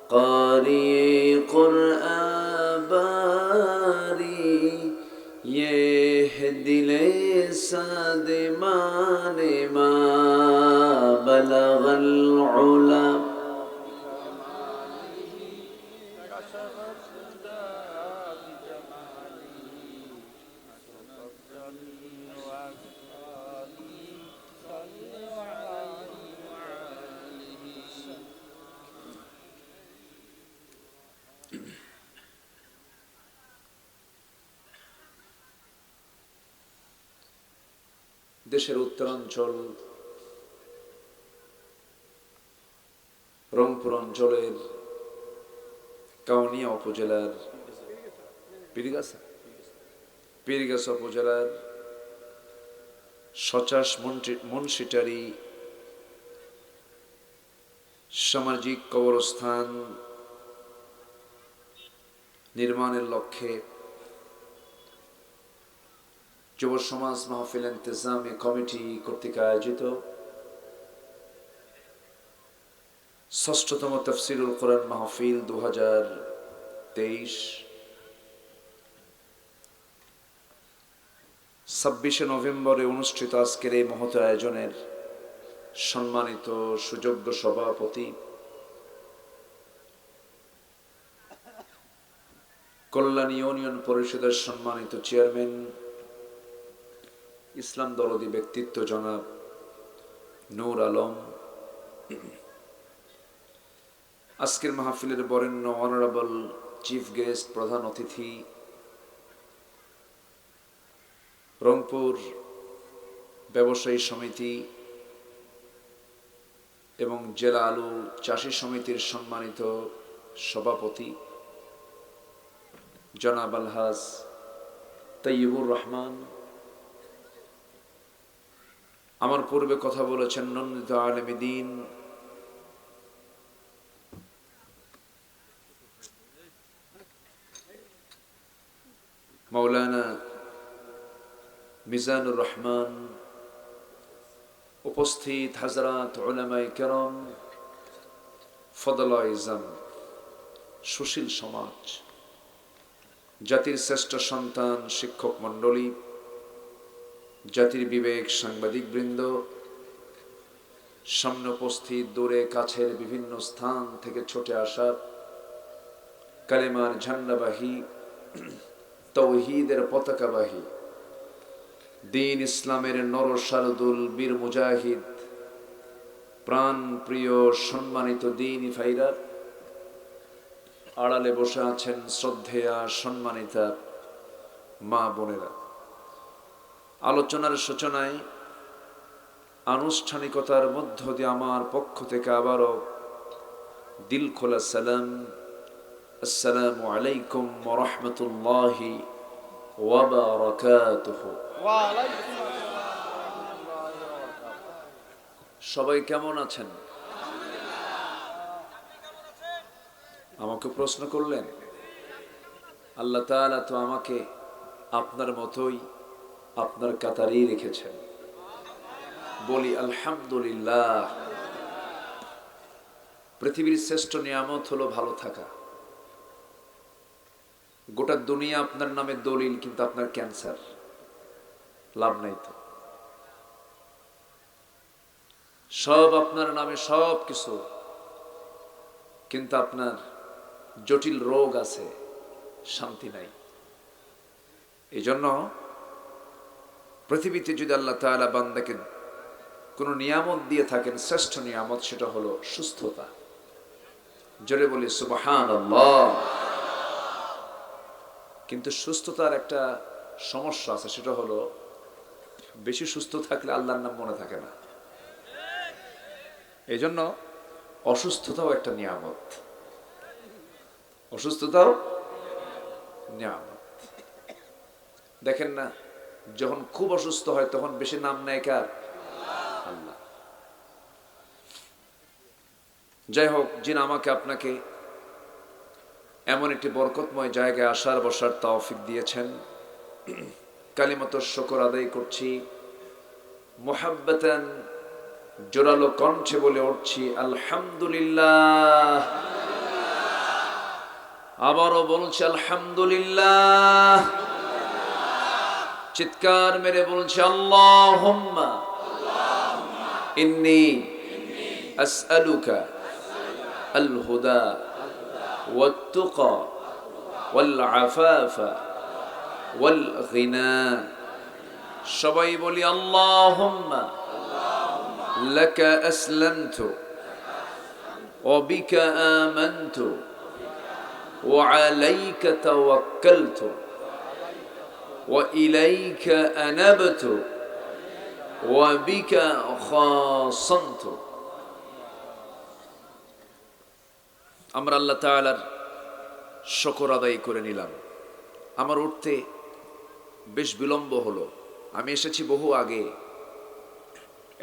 قارئ قرآن باري يهدي لساد مان ما بلغ العلا দেশের উত্তরাঞ্চল রংপুর অঞ্চলের কাউনিয়া উপজেলার পীরগাছা উপজেলার সচাশ মুন্সিটারি সামাজিক কবরস্থান নির্মাণের লক্ষ্যে যুব সমাজ মাহফিল ইন্তেজামী কমিটি কর্তৃক আয়োজিত ষষ্ঠতম তাফসীরুল কোরআন মাহফিল 2023 26 নভেম্বরে অনুষ্ঠিত আজকের এই মহৎ আয়োজনের সম্মানিত সুযোগ্য সভাপতি কল্যাণী ইউনিয়ন পরিষদের সম্মানিত চেয়ারম্যান ইসলাম দরদি ব্যক্তিত্ব জনাব নূর আলম আজকের মাহফিলের বরেণ্য অনারেবল চিফ গেস্ট, প্রধান অতিথি, রংপুর ব্যবসায়ী সমিতি এবং জেলা আলু চাষী সমিতির সম্মানিত সভাপতি জনাব আলহাজ তৈয়বুর রহমান, আমার পূর্বে কথা বলেছেন নন্দিত আলেম দ্বীন, মাওলানা মিজানুর রহমান, উপস্থিত হাজরাত উলামায়ে কেরাম, ফদলায়ে ইজম, সুশীল সমাজ, জাতির শ্রেষ্ঠ সন্তান শিক্ষক মণ্ডলী, জাতির বিবেক সাংবাদিক বৃন্দ, সামনে উপস্থিত দূরে কাছের বিভিন্ন স্থান থেকে ছুটে আসা কালেমার ঝান্ডাবাহী, তৌহিদের পতাকাবাহী, দ্বীন ইসলামের নরসারদুল বীর মুজাহিদ, প্রাণ প্রিয় সম্মানিত দ্বীনী ভাইরা, আড়ালে বসে আছেন শ্রদ্ধেয়া সম্মানিতা মা বোনেরা। আলোচনার সূচনায় আনুষ্ঠানিকতার মধ্য দিয়ে আমার পক্ষ থেকে আবারও দিল খোলা সালাম, আসসালামু আলাইকুম ওয়া রাহমাতুল্লাহি ওয়া বারাকাতুহু। সবাই কেমন আছেন? আমাকে প্রশ্ন করলেন। আল্লাহ তাআলা তো আমাকে আপনার মতোই আপনার কাতারেই রেখেছেন। বলি আলহামদুলিল্লাহ। পৃথিবীর শ্রেষ্ঠ নিয়ামত হলো ভালো থাকা। গোটা দুনিয়া আপনার নামে দলিল, কিন্তু আপনার ক্যান্সার, লাভ নাই তো। সব আপনার নামে সব কিছু, কিন্তু আপনার জটিল রোগ আছে, শান্তি নাই। এই জন্য পৃথিবীতে যদি আল্লাহ তাআলা বান্দাকে কোনো নিয়ামত দিয়ে থাকেন, শ্রেষ্ঠ নিয়ামত সেটা হলো সুস্থতা। জোরে বলি সুবহানাল্লাহ। কিন্তু সুস্থতার একটা সমস্যা আছে, সেটা হলো বেশি সুস্থ থাকলে আল্লাহর নাম মনে থাকে না। এই জন্য অসুস্থতাও একটা নিয়ামত, অসুস্থতাও নিয়ামত। দেখেন না, যখন খুব অসুস্থ হয় তখন বেশি নাম নেয় কার? আল্লাহ। যাই হোক, যিনি আমাকে আপনাকে এমন একটি বরকতময় জায়গায় আসার বসার তৌফিক দিয়েছেন, কালিমাতুশ শুকর আদায় করছি, মুহাব্বাতান জোরালো কণ্ঠে বলে উঠছি আলহামদুলিল্লাহ। আবারও বলছি আলহামদুলিল্লাহ। চিৎকার মেরে বলছি আল্লাহুম্মা ইন্নী আসআলুকা আল হুদা ওয়াত তুকা ওয়াল আফাফা ওয়াল গিনা। সবাই বলি আল্লাহুম্মা লাকা আসলামতু ওয়া বিকা আমানতু ওয়া আলাইকা তাওয়াক্কালতু ওয়া ইলাইকা আনাবতু ওয়া বিকা খাসামতু। আমরা আল্লাহ তাআলার শুকর আদায় করে নিলাম। আমার উঠতে বেশ বিলম্ব হলো। আমি এসেছি বহু আগে,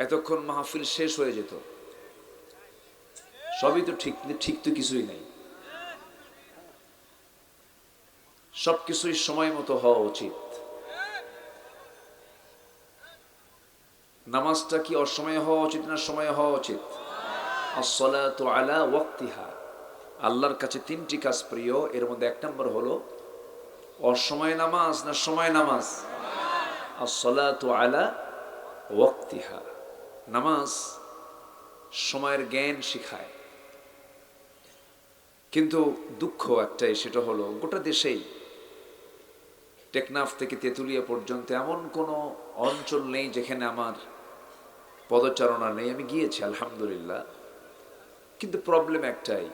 এতক্ষণ মাহফিল শেষ হয়ে যেত। সবই তো ঠিক, ঠিক তো কিছুই নেই। সবকিছুই সময় মতো হওয়া উচিত। নামাজটা কি অসময়ে হওয়া উচিত না সময়ে হওয়া উচিত? আসসালাতু আলা ওয়াক্তিহা। আল্লাহর কাছে তিনটি কাজ প্রিয়, এর মধ্যে এক নম্বর হলো অসময়ে নামাজ না সময় নামাজ? আসসালাতু আলা ওয়াক্তিহা। নামাজ সময়ের জ্ঞান শিখায়। কিন্তু দুঃখ একটাই, সেটা হলো গোটা দেশেই টেকনাফ থেকে তেঁতুলিয়া পর্যন্ত এমন কোনো অঞ্চল নেই যেখানে আমার পদচারণা নেই। আমি গিয়েছি আলহামদুলিল্লাহ, কিন্তু প্রবলেম একটাই,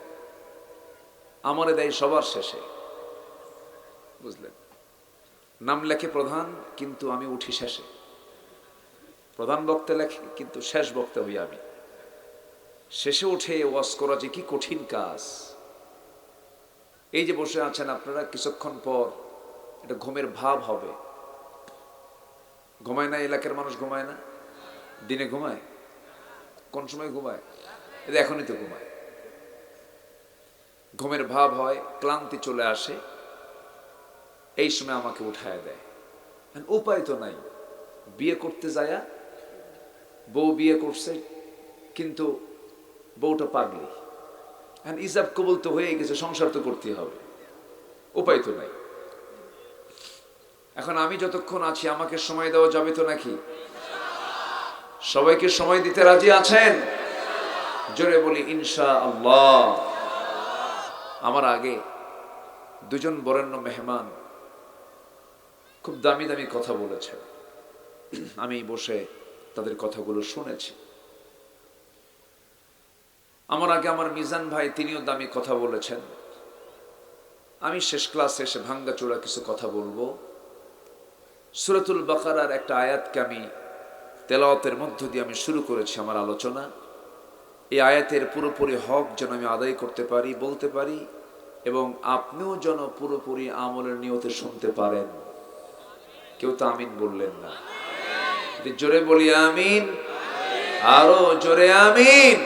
আমারে দেয় সবার শেষে, বুঝলেন? নাম লেখে প্রধান, কিন্তু আমি উঠি শেষে। প্রধান বক্তা লেখে, কিন্তু শেষ বক্তা হই আমি। শেষে উঠে ওয়াজ করা যে কি কঠিন কাজ। এই যে বসে আছেন আপনারা, কিছুক্ষণ পর এটা ঘুমের ভাব হবে। ঘুমায় না এলাকার মানুষ? ঘুমায় না? দিনে ঘুমায়? কোন সময় ঘুমায়? এটা এখনই তো ঘুমায়। ঘুমের ভাব হয়, ক্লান্তি চলে আসে, এই সময় আমাকে উঠায় দেয়। উপায় তো নাই। বিয়ে করতে যায়া, বউ বিয়ে করছে, কিন্তু বউটা পাগলি। ইজাব কবুল তো হয়ে গেছে, সংসার তো করতে হবে, উপায় তো নাই। এখন আমি যতক্ষণ আছি আমাকে সময় দেওয়া যাবে তো নাকি? সবাইকে সময় দিতে রাজি আছেন? জোরে বলি ইনশাআল্লাহ। আমার আগে দুজন বরেণ্য মেহমান খুব দামি দামি কথা বলেছেন, আমি বসে তাদের কথাগুলো শুনেছি। আমার আগে আমার মিজান ভাই, তিনিও দামি কথা বলেছেন। আমি শেষ ক্লাসে এসে ভাঙ্গাচোরা কিছু কথা বলবো। সূরাতুল বাকারার একটা আয়াতকে আমি তেলাওয়াতের মধ্য দিয়ে আমি শুরু করেছি আমার আলোচনা। এই আয়াতের পুরোপুরি হক যেন আমি আদায় করতে পারি, বলতে পারি, এবং আপনিও যেন পুরোপুরি আমলের নিয়তে শুনতে পারেন। কেউ তো আমিন বললেন না। জোরে বলি আমিন, আরো জোরে আমিন।